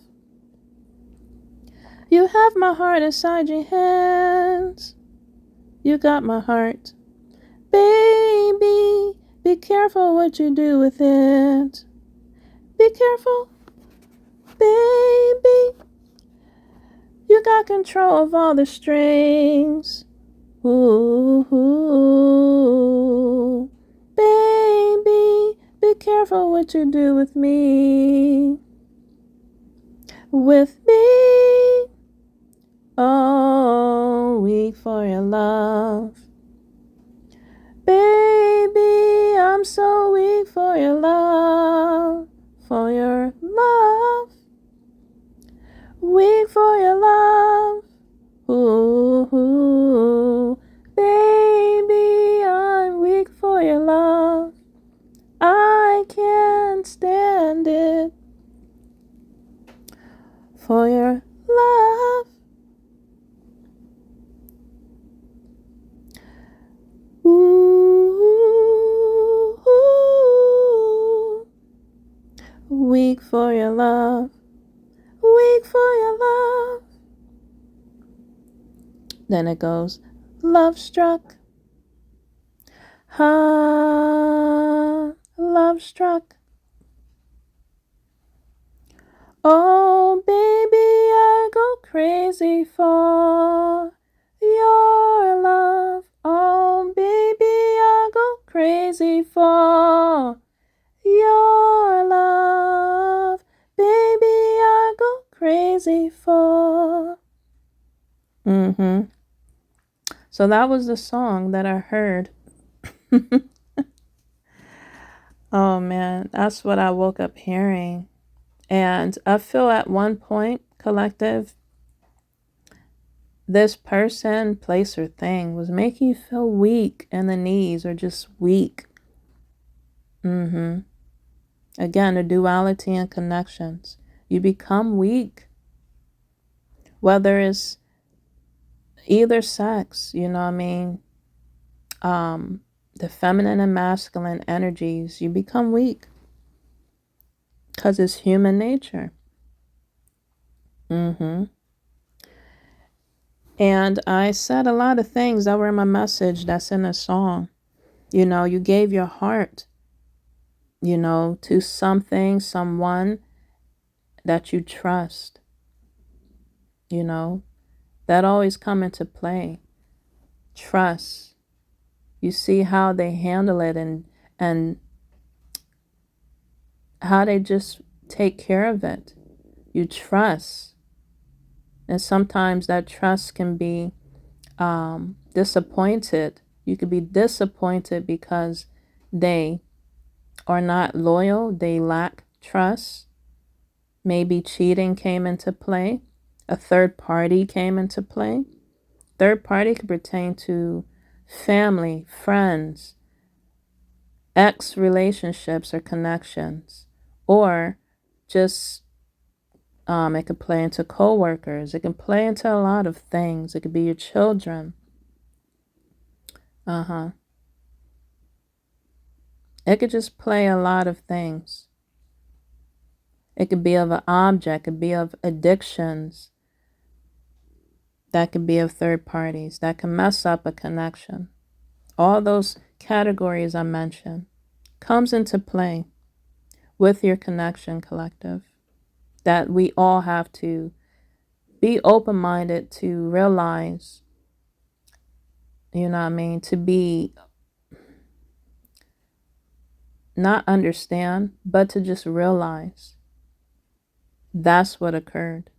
You have my heart inside your hands. You got my heart. Baby, be careful what you do with it. Be careful, baby. You got control of all the strings. Ooh, baby, be careful what you do with me. With me. Oh, weak for your love. Baby, I'm so weak for your love, for your love. Weak for your love. Ooh, baby, I'm weak for your love. I can't stand it. For your love. Ooh, weak for your love. Weak for your love. Then it goes, love struck. Love struck. Oh, baby, I go crazy for your love. Oh, baby, I go crazy for your love. Baby, I go crazy for. So that was the song that I heard. Oh man, that's what I woke up hearing. And I feel at one point, collective, this person, place, or thing was making you feel weak in the knees or just weak. Again, the duality and connections. You become weak. Whether it's either sex, you know what I mean? The feminine and masculine energies, you become weak. Because it's human nature. And I said a lot of things that were in my message that's in the song. You know, you gave your heart, you know, to something, someone that you trust. You know, that always come into play. Trust. You see how they handle it and how they just take care of it. You trust. And sometimes that trust can be disappointed. You could be disappointed because they are not loyal. They lack trust. Maybe cheating came into play. A third party came into play. Third party could pertain to family, friends, ex relationships or connections, or just it could play into co-workers. It can play into a lot of things. It could be your children. It could just play a lot of things. It could be of an object. It could be of addictions. That could be of third parties. That can mess up a connection. All those categories I mentioned comes into play with your connection collective. That we all have to be open-minded to realize, you know what I mean, to be not understand, but to just realize that's what occurred.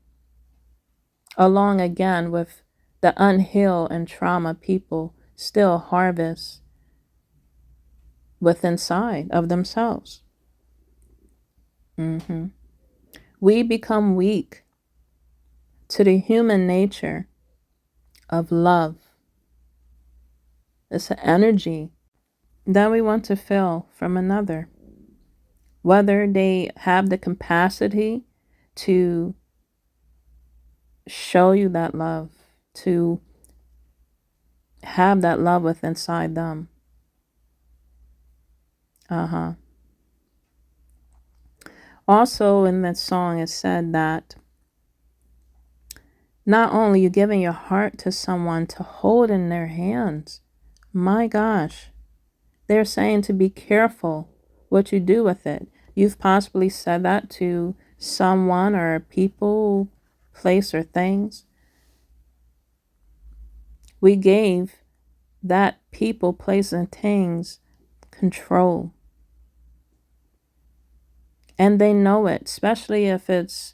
Along again with the unhealed and trauma people still harvest within inside of themselves. We become weak to the human nature of love. It's an energy that we want to feel from another. Whether they have the capacity to show you that love, to have that love within inside them. Also in that song it said that not only you giving your heart to someone to hold in their hands, my gosh, they're saying to be careful what you do with it. You've possibly said that to someone or people, place, or things. We gave that people, place, and things control. And they know it, especially if it's,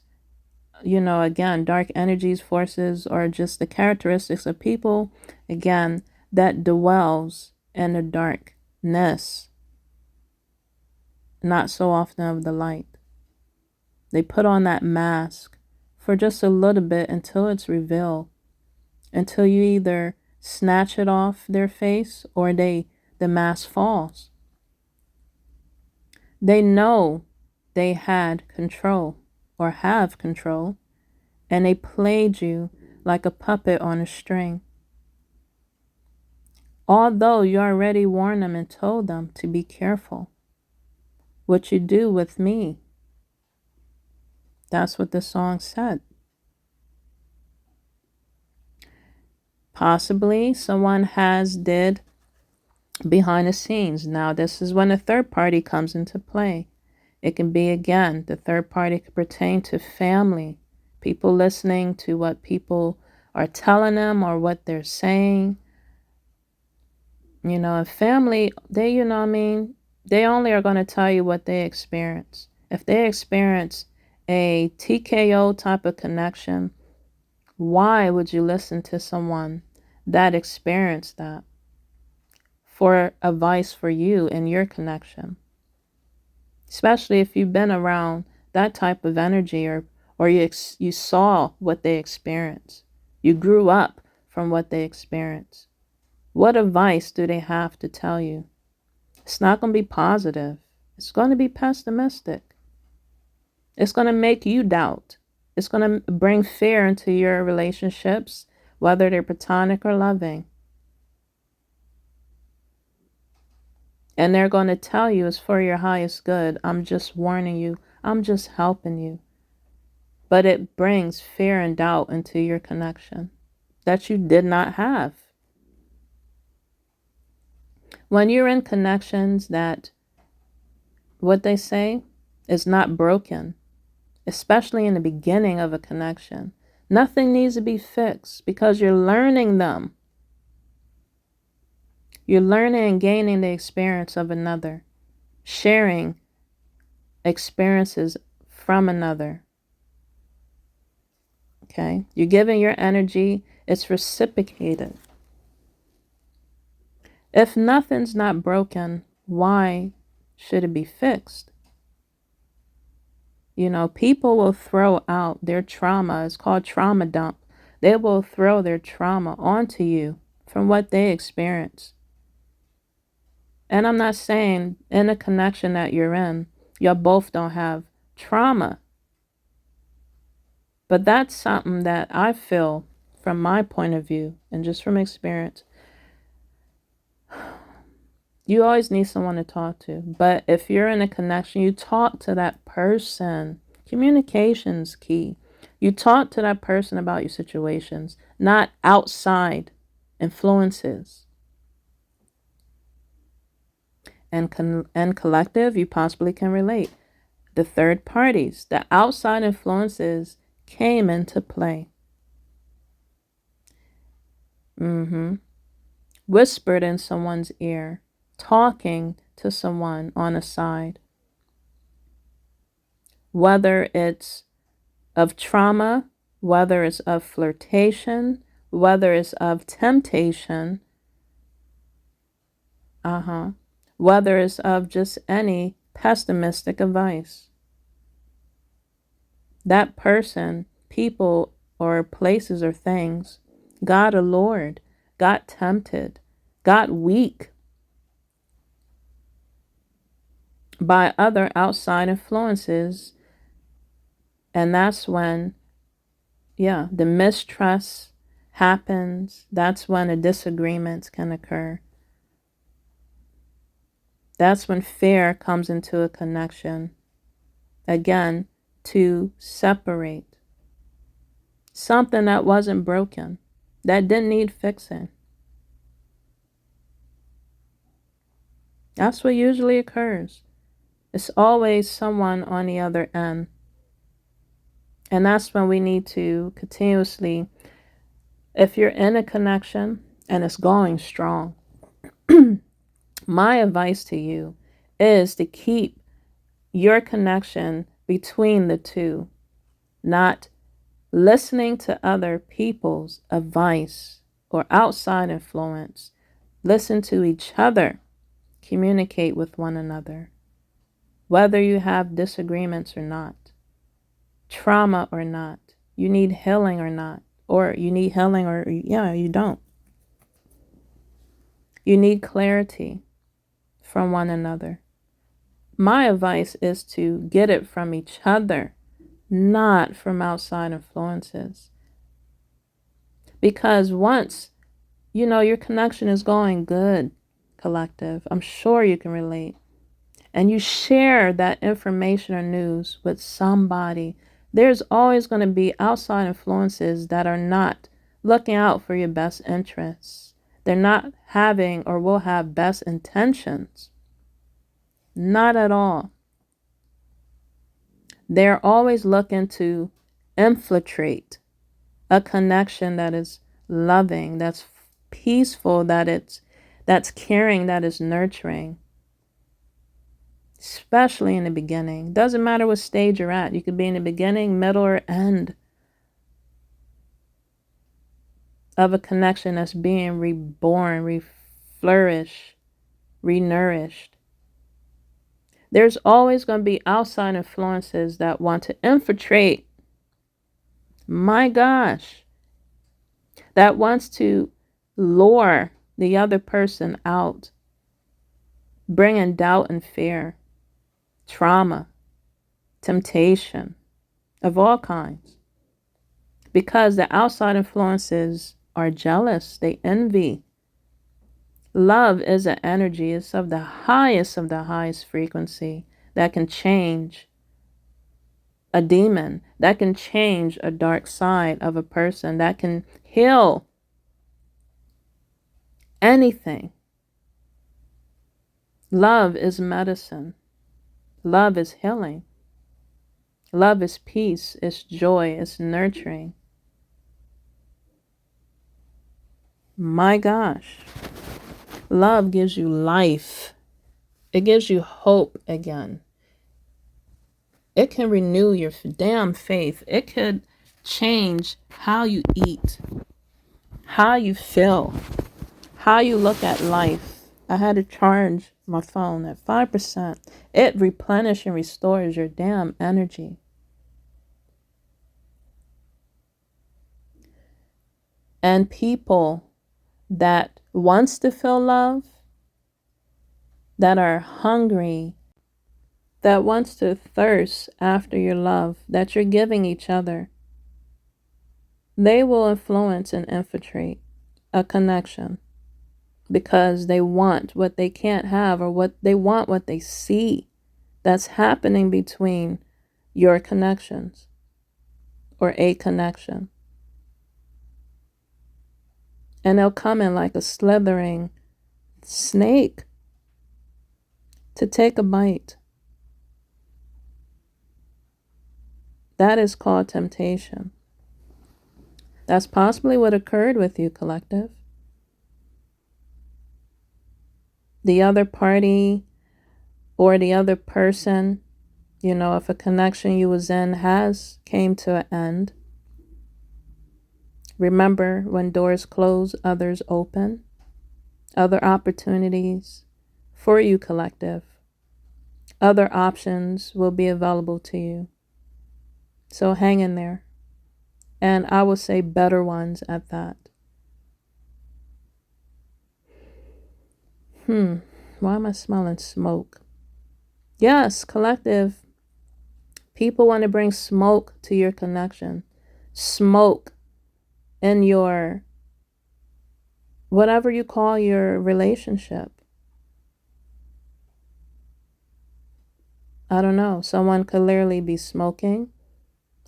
you know, again, dark energies, forces, or just the characteristics of people, again, that dwells in the darkness, not so often of the light. They put on that mask for just a little bit until it's revealed, until you either snatch it off their face or the mask falls. They know they had control or have control, and they played you like a puppet on a string. Although you already warned them and told them to be careful what you do with me. That's what the song said. Possibly someone has did behind the scenes. Now this is when a third party comes into play. It can be, again, the third party could pertain to family, people listening to what people are telling them or what they're saying. You know, a family, they, you know what I mean, they only are going to tell you what they experience. If they experience a TKO type of connection, why would you listen to someone that experienced that for advice for you and your connection? Especially if you've been around that type of energy, or you saw what they experienced. You grew up from what they experienced. What advice do they have to tell you? It's not going to be positive. It's going to be pessimistic. It's going to make you doubt. It's going to bring fear into your relationships, whether they're platonic or loving. And they're going to tell you it's for your highest good. I'm just warning you. I'm just helping you. But it brings fear and doubt into your connection that you did not have. When you're in connections that, what they say, is not broken, especially in the beginning of a connection, nothing needs to be fixed because you're learning them. You're learning and gaining the experience of another, sharing experiences from another. Okay? You're giving your energy, it's reciprocated. If nothing's not broken, why should it be fixed? You know, people will throw out their trauma. It's called trauma dump. They will throw their trauma onto you from what they experience. And I'm not saying in a connection that you're in, you both don't have trauma. But that's something that I feel from my point of view and just from experience. You always need someone to talk to. But if you're in a connection, you talk to that person. Communication's key. You talk to that person about your situations, not outside influences. And collective, you possibly can relate. The third parties, the outside influences came into play. Whispered in someone's ear, talking to someone on a side. Whether it's of trauma, whether it's of flirtation, whether it's of temptation, whether it's of just any pessimistic advice. That person, people, or places or things got allured, got tempted, got weak by other outside influences. And that's when, the mistrust happens. That's when a disagreement can occur. That's when fear comes into a connection. Again, to separate something that wasn't broken, that didn't need fixing. That's what usually occurs. It's always someone on the other end. And that's when we need to continuously, if you're in a connection and it's going strong, my advice to you is to keep your connection between the two, not listening to other people's advice or outside influence. Listen to each other. Communicate with one another. Whether you have disagreements or not, trauma or not, you need healing or not, or you need healing or, you don't. You need clarity from one another. My advice is to get it from each other, not from outside influences. Because once, your connection is going good, collective, I'm sure you can relate, and you share that information or news with somebody, there's always going to be outside influences that are not looking out for your best interests. They're not having or will have best intentions. Not at all. They're always looking to infiltrate a connection that is loving, that's peaceful, that's caring, that is nurturing. Especially in the beginning. Doesn't matter what stage you're at. You could be in the beginning, middle, or end of a connection that's being reborn, reflourished, renourished. There's always going to be outside influences that want to infiltrate. My gosh. That wants to lure the other person out, bringing doubt and fear, trauma, temptation of all kinds. Because the outside influences are jealous, they envy. Love is an energy, it's of the highest frequency that can change a demon, that can change a dark side of a person, that can heal anything. Love is medicine. Love is healing. Love is peace, it's joy, it's nurturing. My gosh. Love gives you life. It gives you hope again. It can renew your damn faith. It could change how you eat, how you feel, how you look at life. I had to charge my phone at 5%. It replenishes and restores your damn energy. And people that wants to feel love, that are hungry, that wants to thirst after your love that you're giving each other, they will influence and infiltrate a connection because they want what they can't have, or what they see that's happening between your connections or a connection. And they'll come in like a slithering snake to take a bite. That is called temptation. That's possibly what occurred with you, collective. The other party or the other person, if a connection you was in came to an end, remember, when doors close, others open. Other opportunities for you, collective. Other options will be available to you. So hang in there. And I will say better ones at that. Why am I smelling smoke? Yes, collective. People want to bring smoke to your connection. Smoke in your, whatever you call your relationship. I don't know. Someone could literally be smoking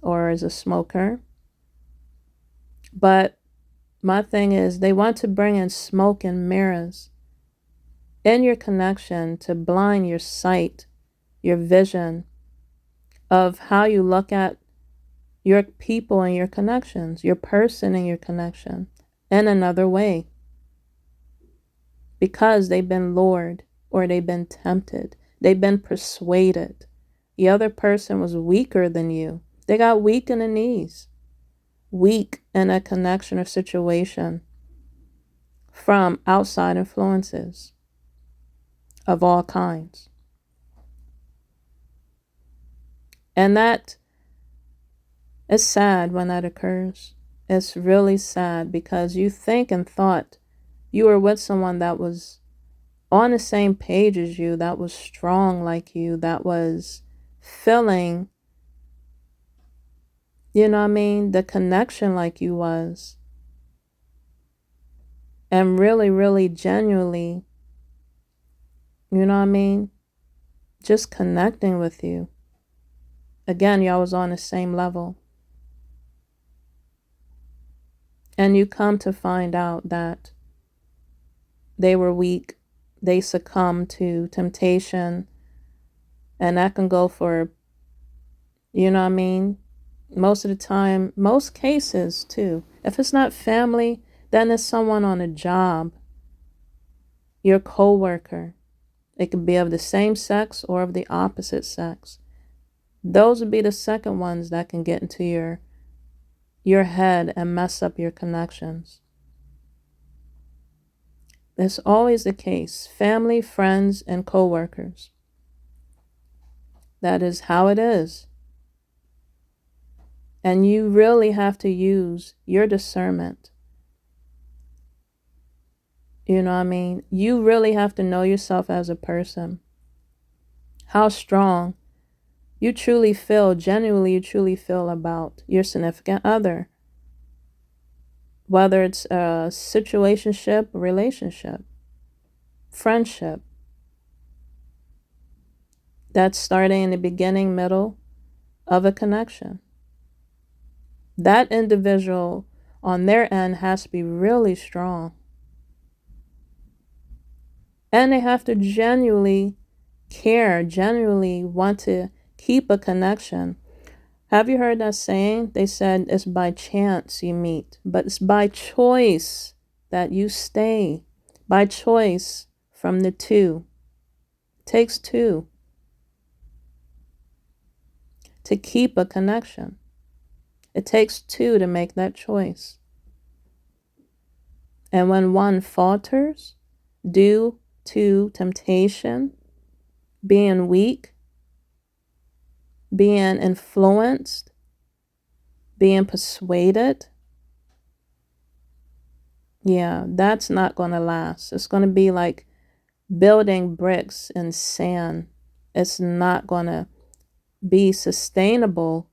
or is a smoker. But my thing is, they want to bring in smoke and mirrors in your connection to blind your sight, your vision of how you look at your people and your connections, your person and your connection in another way. Because they've been lured or they've been tempted. They've been persuaded. The other person was weaker than you. They got weak in the knees. Weak in a connection or situation from outside influences of all kinds. And that is sad when that occurs. It's really sad because you think and thought you were with someone that was on the same page as you, that was strong like you, that was feeling, the connection like you was. And really, really genuinely, just connecting with you. Again, y'all was on the same level. And you come to find out that they were weak. They succumbed to temptation. And that can go for, most of the time, most cases too. If it's not family, then it's someone on a job, your coworker. It could be of the same sex or of the opposite sex. Those would be the second ones that can get into your head and mess up your connections. That's always the case. Family, friends, and coworkers. That is how it is. And you really have to use your discernment. You really have to know yourself as a person. How strong you truly feel, genuinely you truly feel about your significant other. Whether it's a situationship, relationship, friendship. That's starting in the beginning, middle of a connection. That individual on their end has to be really strong. And they have to genuinely care, genuinely want to keep a connection. Have you heard that saying? They said it's by chance you meet, but it's by choice that you stay. By choice from the two. It takes two to keep a connection. It takes two to make that choice. And when one falters due to temptation, being weak, being influenced, being persuaded, Yeah, that's not going to last. It's going to be like building bricks in sand. It's not going to be sustainable,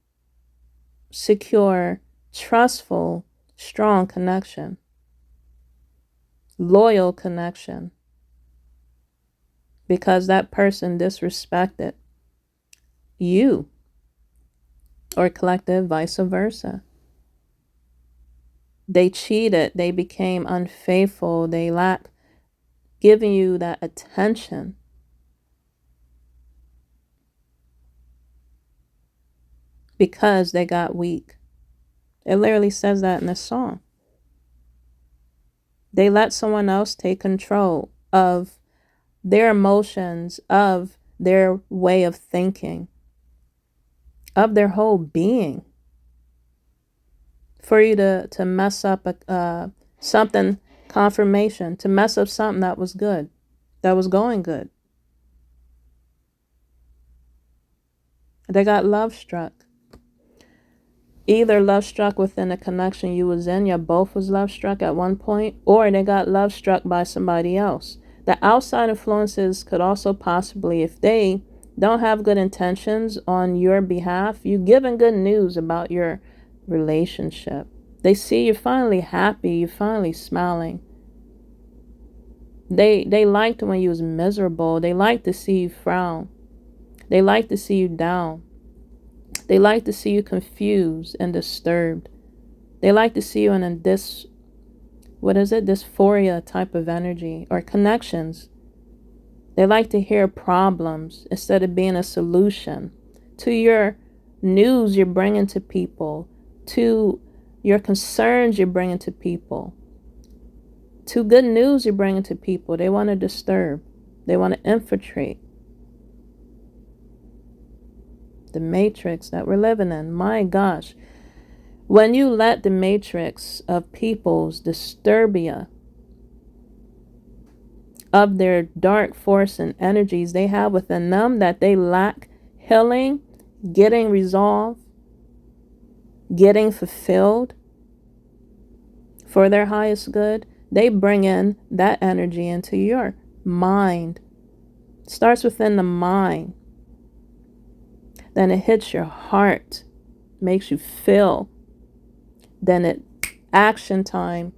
secure, trustful, strong connection, loyal connection, because that person disrespected you, or collective vice versa. They cheated, they became unfaithful, they lack giving you that attention because they got weak. It literally says that in the song. They let someone else take control of their emotions, of their way of thinking, of their whole being, for you to mess up something, confirmation, to mess up something that was good, that was going good. They got love struck. Either love struck within the connection you was in, you both was love struck at one point, or they got love struck by somebody else. The outside influences could also possibly, if they don't have good intentions on your behalf, you giving good news about your relationship. They see you finally happy, you finally smiling. They liked when you was miserable. They like to see you frown. They like to see you down. They like to see you confused and disturbed. They like to see you in a dysphoria type of energy or connections. They like to hear problems instead of being a solution to your news you're bringing to people, to your concerns you're bringing to people, to good news you're bringing to people. They want to disturb. They want to infiltrate the matrix that we're living in. My gosh. When you let the matrix of people's disturb you, of their dark force and energies they have within them that they lack healing, getting resolved, getting fulfilled for their highest good, they bring in that energy into your mind. It starts within the mind. Then it hits your heart, makes you feel. Then it action time.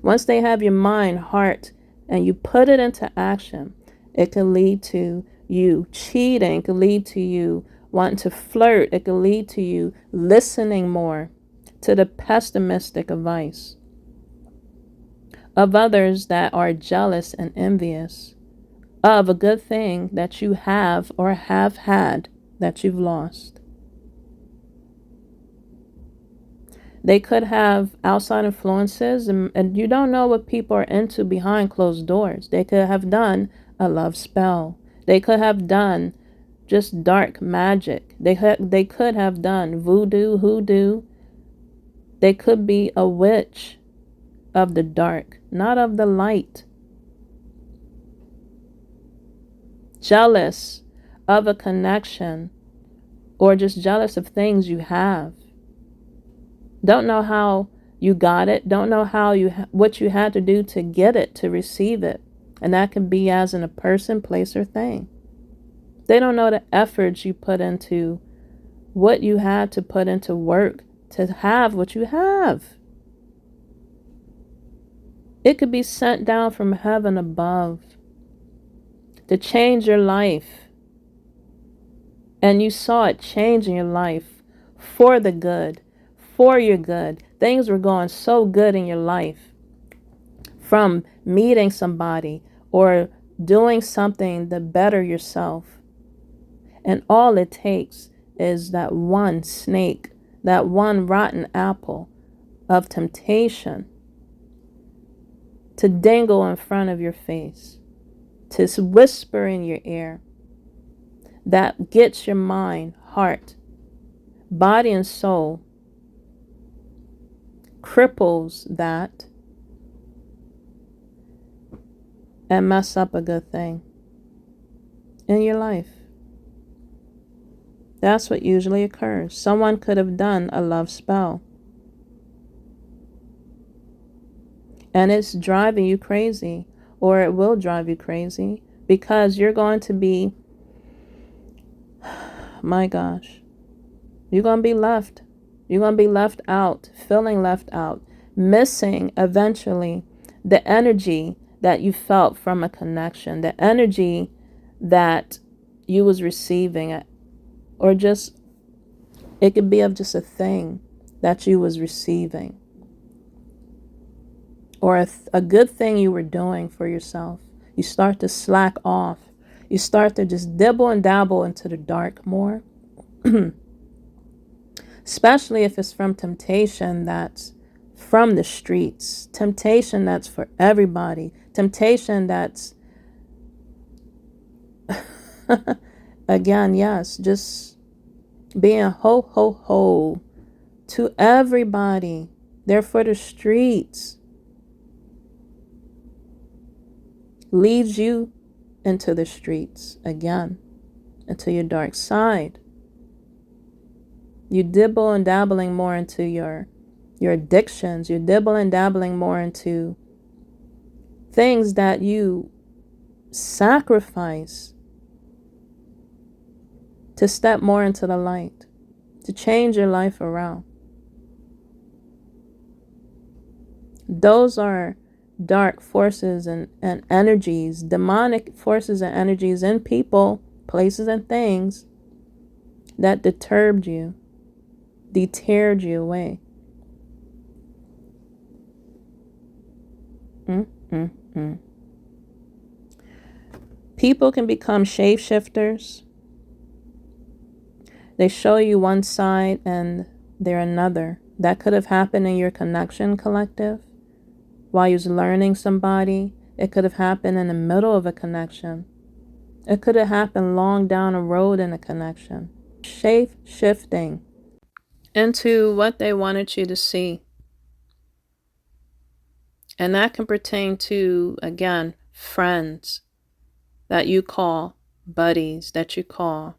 Once they have your mind, heart, and you put it into action, it can lead to you cheating. It can lead to you wanting to flirt. It can lead to you listening more to the pessimistic advice of others that are jealous and envious of a good thing that you have or have had that you've lost. They could have outside influences, and you don't know what people are into behind closed doors. They could have done a love spell. They could have done just dark magic. They could have done voodoo, hoodoo. They could be a witch of the dark, not of the light. Jealous of a connection, or just jealous of things you have. Don't know how you got it. Don't know how what you had to do to get it, to receive it. And that can be as in a person, place, or thing. They don't know the efforts you put into, what you had to put into work to have what you have. It could be sent down from heaven above to change your life. And you saw it changing your life for the good, for your good. Things were going so good in your life from meeting somebody or doing something to better yourself. And all it takes is that one snake, that one rotten apple of temptation to dangle in front of your face, to whisper in your ear, that gets your mind, heart, body, and soul, cripples that, and mess up a good thing in your life. That's what usually occurs. Someone could have done a love spell. And it's driving you crazy, or it will drive you crazy, because you're going to be, my gosh, you're going to be left. You're going to be left out, feeling left out, missing eventually the energy that you felt from a connection, the energy that you was receiving, or just, it could be of just a thing that you was receiving, or a good thing you were doing for yourself. You start to slack off. You start to just dibble and dabble into the dark more. Especially if it's from temptation that's from the streets, temptation that's for everybody, temptation that's, again, yes, just being ho, ho, ho to everybody. They're for the streets. Leads you into the streets again, into your dark side. You dibble and dabbling more into your addictions. You dibble and dabbling more into things that you sacrifice to step more into the light, to change your life around. Those are dark forces and energies, demonic forces and energies in people, places, and things that deterred you away. People can become shapeshifters. They show you one side and they're another. That could have happened in your connection collective while you was learning somebody. It could have happened in the middle of a connection. It could have happened long down a road in a connection. Shape-shifting into what they wanted you to see. And that can pertain to, again, friends that you call buddies, that you call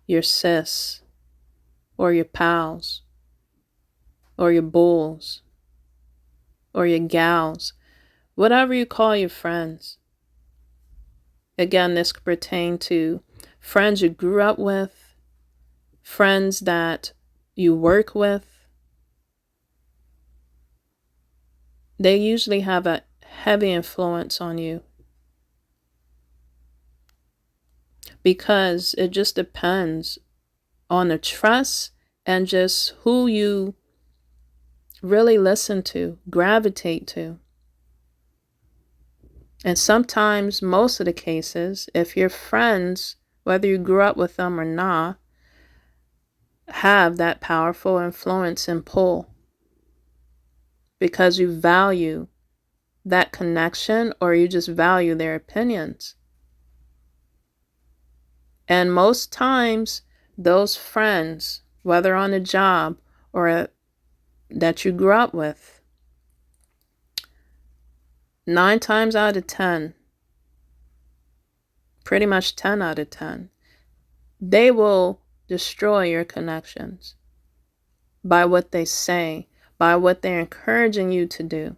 your sis, or your pals, or your bulls, or your gals, whatever you call your friends. Again, this could pertain to friends you grew up with, friends that you work with. They usually have a heavy influence on you, because it just depends on the trust and just who you really listen to, gravitate to. And sometimes, most of the cases, if your friends, whether you grew up with them or not, have that powerful influence and pull, because you value that connection, or you just value their opinions. And most times, those friends, whether on a job or that you grew up with, 9 times out of 10, pretty much 10 out of 10, they will destroy your connections by what they say, by what they're encouraging you to do.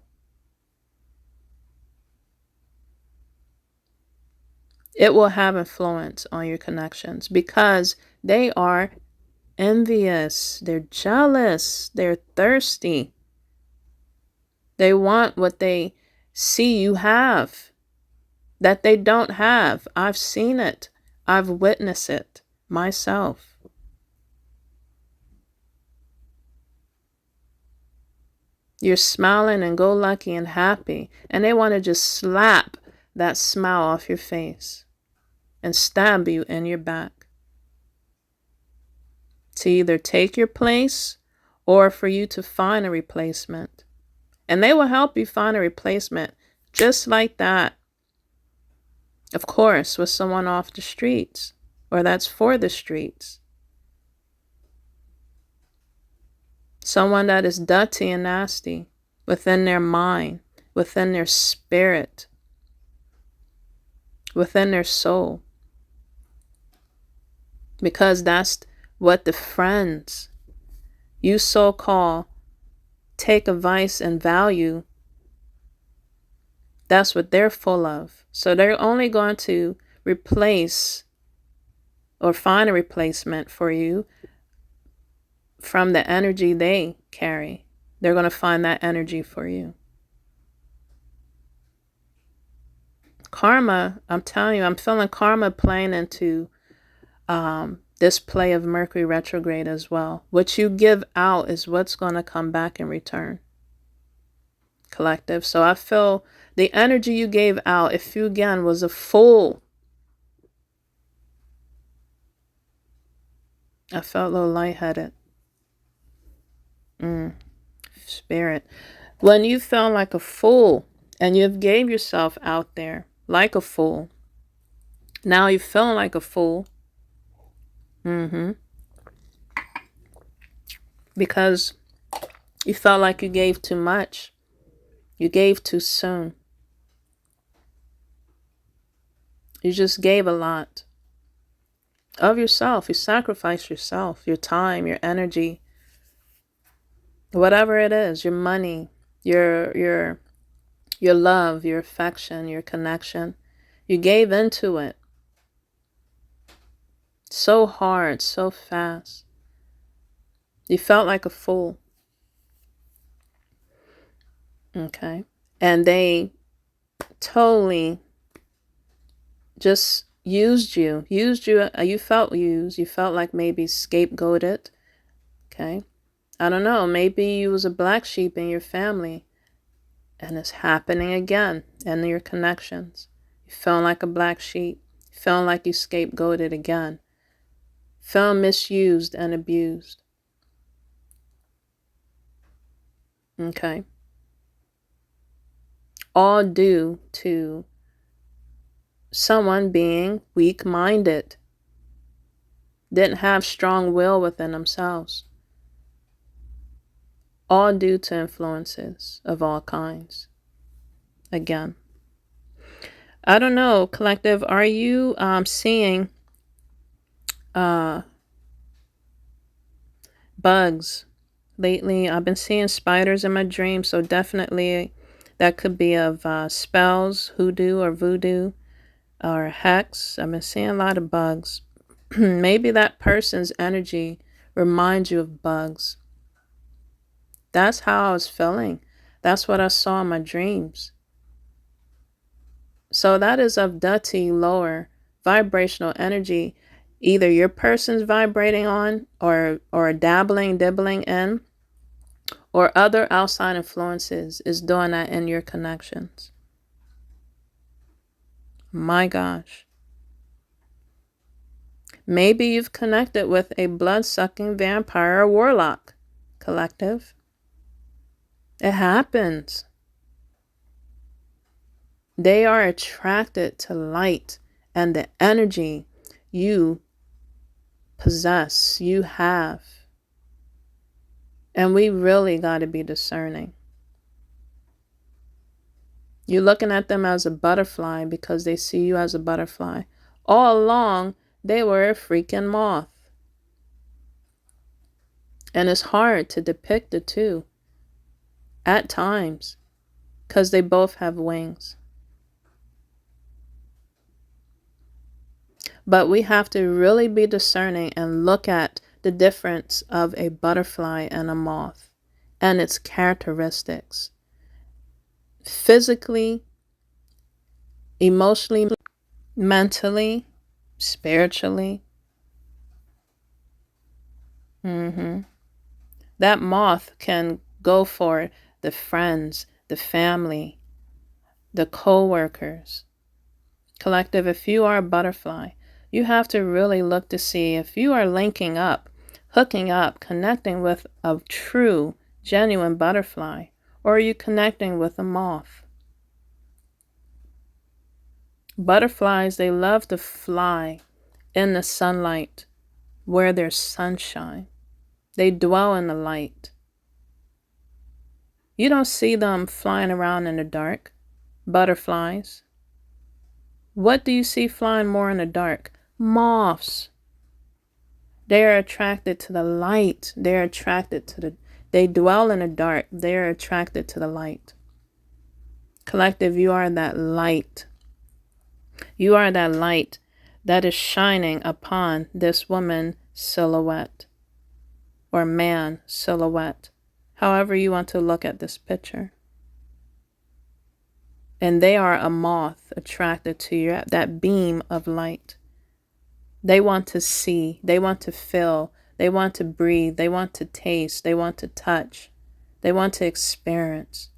It will have influence on your connections because they are envious, they're jealous, they're thirsty. They want what they see you have that they don't have. I've seen it. I've witnessed it myself. You're smiling and go lucky and happy, and they want to just slap that smile off your face and stab you in your back to either take your place or for you to find a replacement. And they will help you find a replacement just like that. Of course, with someone off the streets, or that's for the streets. Someone that is dirty and nasty within their mind, within their spirit, within their soul. Because that's what the friends you so-called take advice and value That's what they're full of. So they're only going to replace or find a replacement for you from the energy they carry. They're going to find that energy for you. Karma, I'm telling you, I'm feeling karma playing into this play of Mercury retrograde as well. What you give out is what's going to come back in return. Collective. So I feel the energy you gave out, if you again was a fool, I felt a little lightheaded. Spirit. When you felt like a fool and you've gave yourself out there like a fool, now you're feeling like a fool. Because you felt like you gave too much. You gave too soon. You just gave a lot of yourself. You sacrificed yourself, your time, your energy, whatever it is, your money, your love, your affection, your connection. You gave into it so hard, so fast. You felt like a fool. Okay. And they totally just used you. You felt used. You felt like maybe scapegoated. Okay. I don't know. Maybe you was a black sheep in your family. And it's happening again in your connections. You feel like a black sheep. You feel like you scapegoated again. Feel misused and abused. Okay. All due to someone being weak-minded. Didn't have strong will within themselves. All due to influences of all kinds. Again. I don't know, collective, are you seeing bugs lately? I've been seeing spiders in my dreams, so definitely that could be of spells, hoodoo or voodoo or hex. I've been seeing a lot of bugs. Maybe that person's energy reminds you of bugs. That's how I was feeling. That's what I saw in my dreams. So that is of Deities lower vibrational energy. Either your person's vibrating on or dibbling in, or other outside influences is doing that in your connections. My gosh. Maybe you've connected with a blood-sucking vampire or warlock, collective. It happens. They are attracted to light and the energy you possess, you have. And we really got to be discerning. You're looking at them as a butterfly because they see you as a butterfly. All along, they were a freaking moth. And it's hard to depict the two at times because they both have wings. But we have to really be discerning and look at the difference of a butterfly and a moth and its characteristics. Physically, emotionally, mentally, spiritually. That moth can go for the friends, the family, the co-workers. Collective, if you are a butterfly, you have to really look to see if you are linking up, hooking up, connecting with a true, genuine butterfly, or are you connecting with a moth? Butterflies, they love to fly in the sunlight where there's sunshine. They dwell in the light. You don't see them flying around in the dark. Butterflies. What do you see flying more in the dark? Moths. They are attracted to the light. They're attracted to they dwell in the dark. They're attracted to the light. Collective, you are that light. You are that light that is shining upon this woman silhouette or man silhouette, however you want to look at this picture. And they are a moth attracted to you, that beam of light. They want to see, they want to feel, they want to breathe, they want to taste, they want to touch, they want to experience,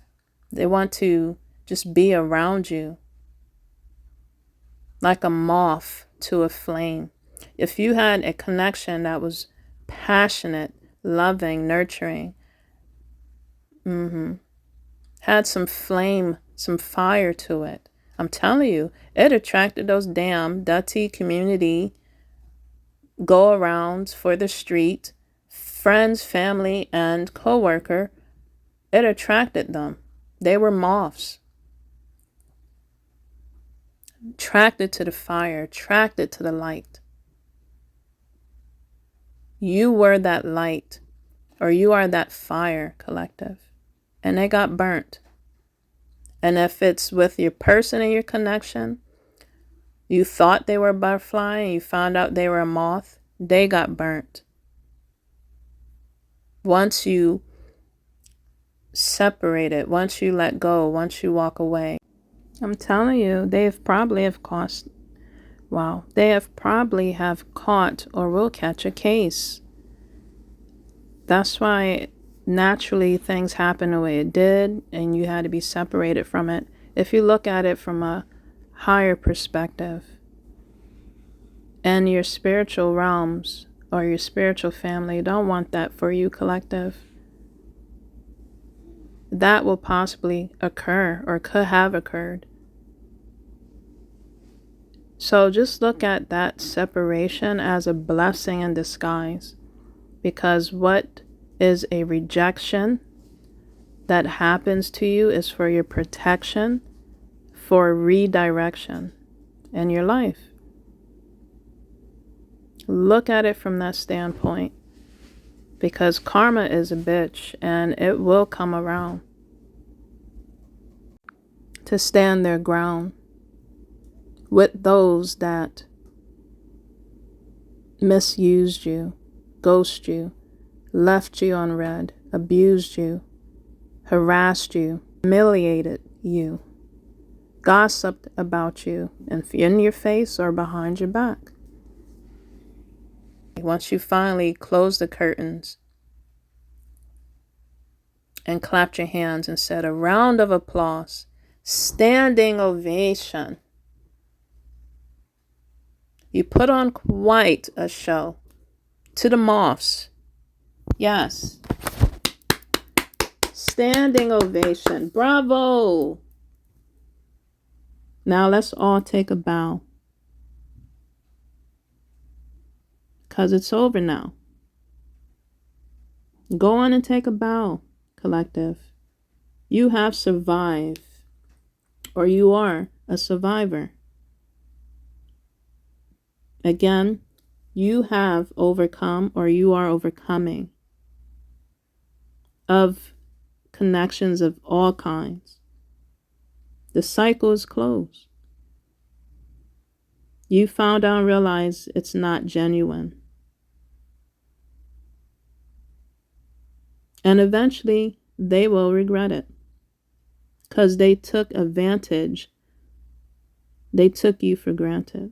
they want to just be around you like a moth to a flame. If you had a connection that was passionate, loving, nurturing, had some flame, some fire to it, I'm telling you, it attracted those damn dirty community go-arounds for the street, friends, family, and co-worker. It attracted them. They were moths. Attracted to the fire, attracted to the light. You were that light, or you are that fire, collective. And they got burnt. And if it's with your person and your connection, you thought they were a butterfly and you found out they were a moth, they got burnt. Once you separate it, once you let go, once you walk away, I'm telling you, they have probably caught or will catch a case. That's why naturally things happen the way it did, and you had to be separated from it. If you look at it from a higher perspective, and your spiritual realms or your spiritual family don't want that for you, collective, that will possibly occur or could have occurred. So just look at that separation as a blessing in disguise, because what is a rejection that happens to you is for your protection, for redirection in your life. Look at it from that standpoint, because karma is a bitch and it will come around to stand their ground with those that misused you, ghosted you, left you on red, abused you, harassed you, humiliated you, gossiped about you, in your face or behind your back. Once you finally closed the curtains and clapped your hands and said a round of applause, standing ovation, you put on quite a show to the moths. Yes. Standing ovation. Bravo. Now let's all take a bow, because it's over now. Go on and take a bow, collective. You have survived, or you are a survivor. Again, you have overcome, or you are overcoming, of connections of all kinds. The cycle is closed. You found out and realized it's not genuine. And eventually they will regret it, because they took advantage. They took you for granted.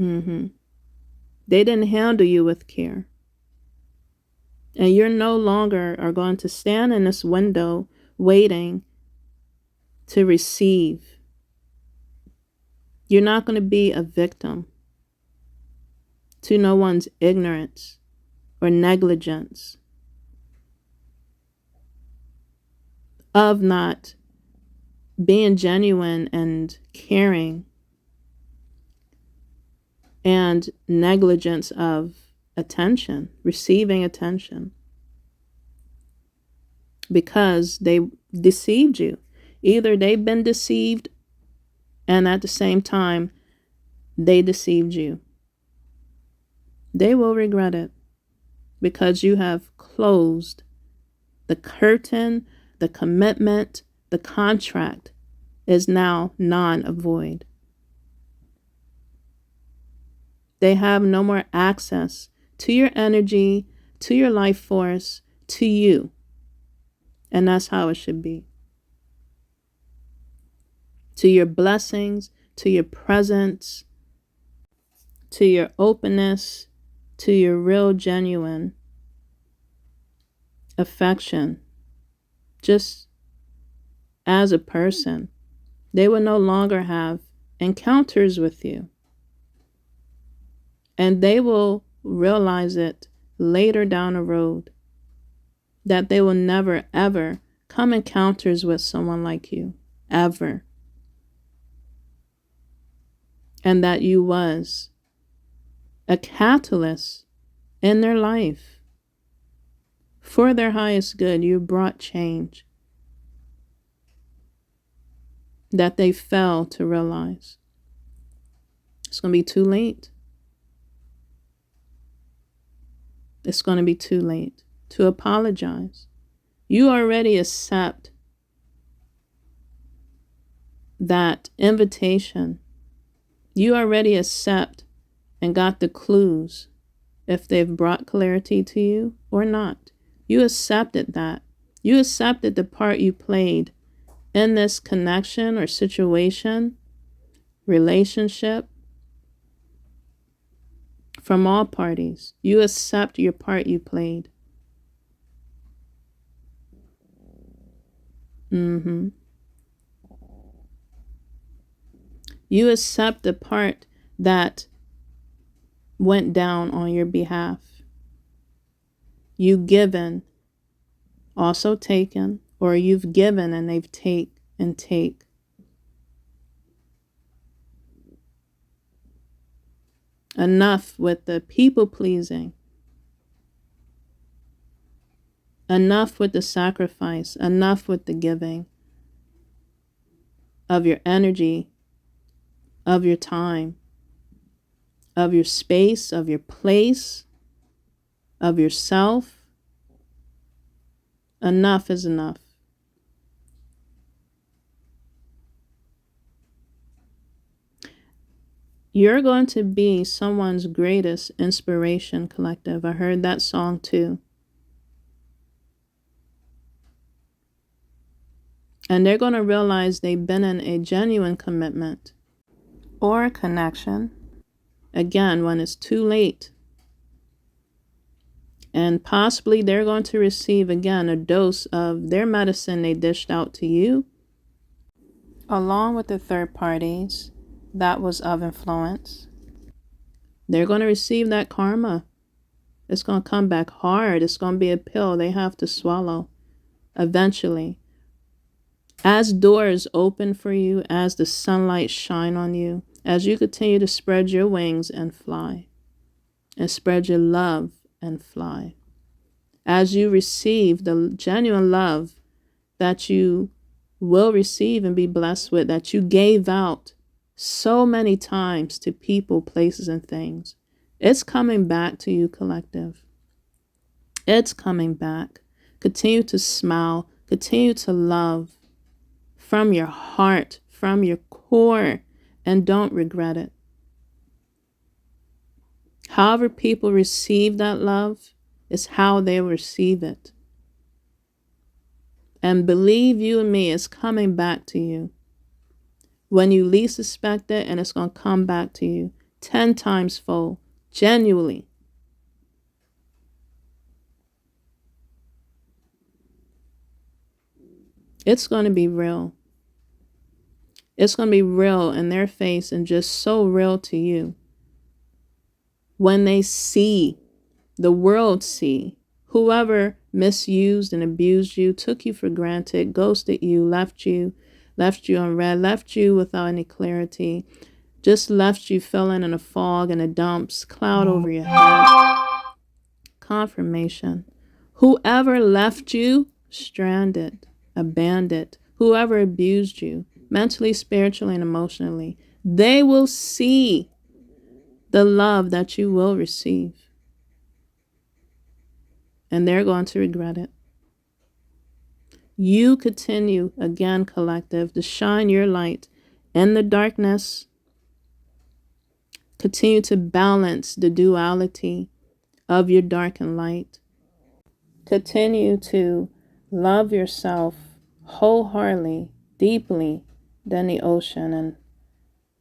They didn't handle you with care. And you're no longer are going to stand in this window waiting to receive. You're not going to be a victim to no one's ignorance or negligence of not being genuine and caring, and negligence of attention, receiving attention, because they deceived you. Either they've been deceived and at the same time they deceived you. They will regret it, because you have closed the curtain, the commitment, the contract is now non-void. They have no more access to your energy, to your life force, to you. And that's how it should be. To your blessings, to your presence, to your openness, to your real, genuine affection. Just as a person, they will no longer have encounters with you. And they will realize it later down the road that they will never, ever come encounters with someone like you, ever. And that you was a catalyst in their life. For their highest good, you brought change that they fail to realize. It's going to be too late. It's going to be too late to apologize. You already accept that invitation. You already accept and got the clues if they've brought clarity to you or not. You accepted that. You accepted the part you played in this connection or situation, relationship, from all parties. You accept your part you played. You accept the part that went down on your behalf. You given, also taken, or you've given and they've take and take. Enough with the people pleasing. Enough with the sacrifice. Enough with the giving of your energy, of your time, of your space, of your place, of yourself. Enough is enough. You're going to be someone's greatest inspiration, collective. I heard that song too. And they're going to realize they've been in a genuine commitment or connection, again, when it's too late. And possibly they're going to receive, again, a dose of their medicine they dished out to you, along with the third parties that was of influence. They're going to receive that karma. It's going to come back hard. It's going to be a pill they have to swallow eventually. As doors open for you, as the sunlight shine on you, as you continue to spread your wings and fly, and spread your love and fly, as you receive the genuine love that you will receive and be blessed with, that you gave out so many times to people, places, and things, it's coming back to you, collective. It's coming back. Continue to smile. Continue to love from your heart, from your core, and don't regret it. However people receive that love is how they receive it. And believe you and me, it's coming back to you when you least suspect it, and it's going to come back to you 10 times fold, genuinely. It's going to be real. It's going to be real in their face and just so real to you. When they see, the world see, whoever misused and abused you, took you for granted, ghosted you, left you on red, left you without any clarity, just left you feeling in a fog and a dumps, cloud over your head. Confirmation. Whoever left you stranded, abandoned, whoever abused you, mentally, spiritually, and emotionally, they will see the love that you will receive. And they're going to regret it. You continue, again, collective, to shine your light in the darkness. Continue to balance the duality of your dark and light. Continue to love yourself wholeheartedly, deeply, than the ocean and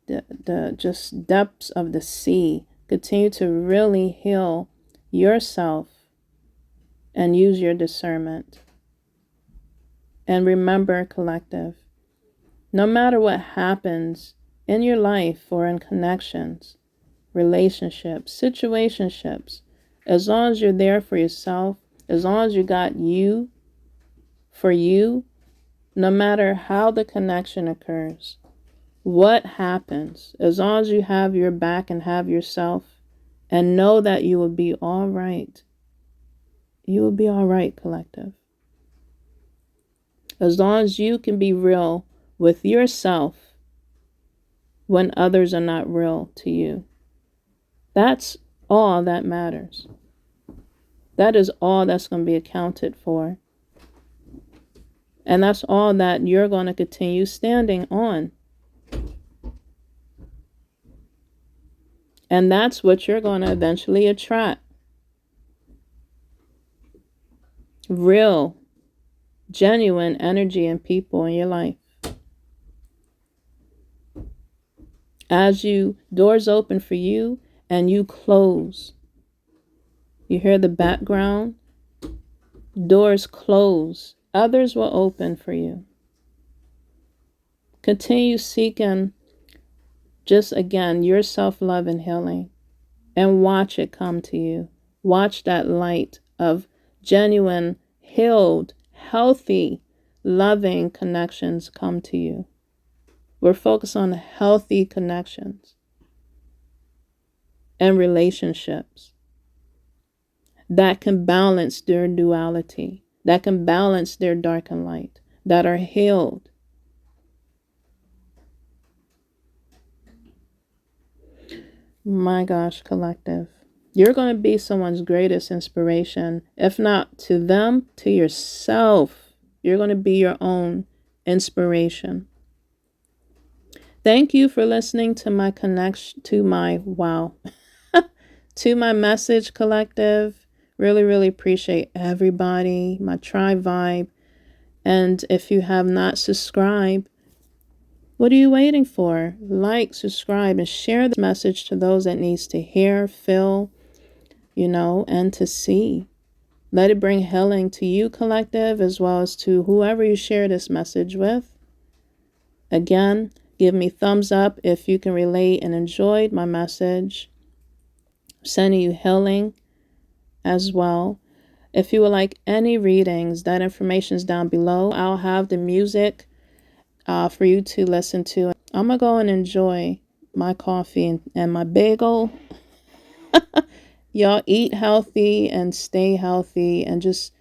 the just depths of the sea. Continue to really heal yourself and use your discernment. And remember, collective, no matter what happens in your life or in connections, relationships, situationships, as long as you're there for yourself, as long as you got you for you, no matter how the connection occurs, what happens, as long as you have your back and have yourself, and know that you will be all right. You will be all right, collective. As long as you can be real with yourself when others are not real to you. That's all that matters. That is all that's going to be accounted for. And that's all that you're going to continue standing on. And that's what you're going to eventually attract. Real, genuine energy and people in your life. As doors open for you and you close. You hear the background? Doors close. Others will open for you. Continue seeking just, again, your self-love and healing. And watch it come to you. Watch that light of genuine, healed, healthy, loving connections come to you. We're focused on healthy connections and relationships that can balance their duality, that can balance their dark and light, that are healed. My gosh, collective. You're going to be someone's greatest inspiration. If not to them, to yourself. You're going to be your own inspiration. Thank you for listening to my connection, to my message, collective. Really, really appreciate everybody, my tribe vibe. And if you have not subscribed, what are you waiting for? Like, subscribe, and share this message to those that needs to hear, feel, and to see. Let it bring healing to you, collective, as well as to whoever you share this message with. Again, give me thumbs up if you can relate and enjoyed my message. Sending you healing as well. If you would like any readings, that information is down below. I'll have the music for you to listen to. I'm going to go and enjoy my coffee and my bagel. Y'all eat healthy and stay healthy and just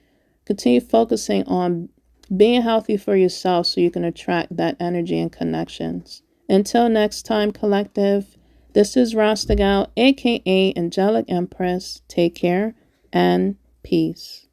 continue focusing on being healthy for yourself so you can attract that energy and connections. Until next time, collective, this is Rasta Gal, aka Angelic Empress. Take care and peace.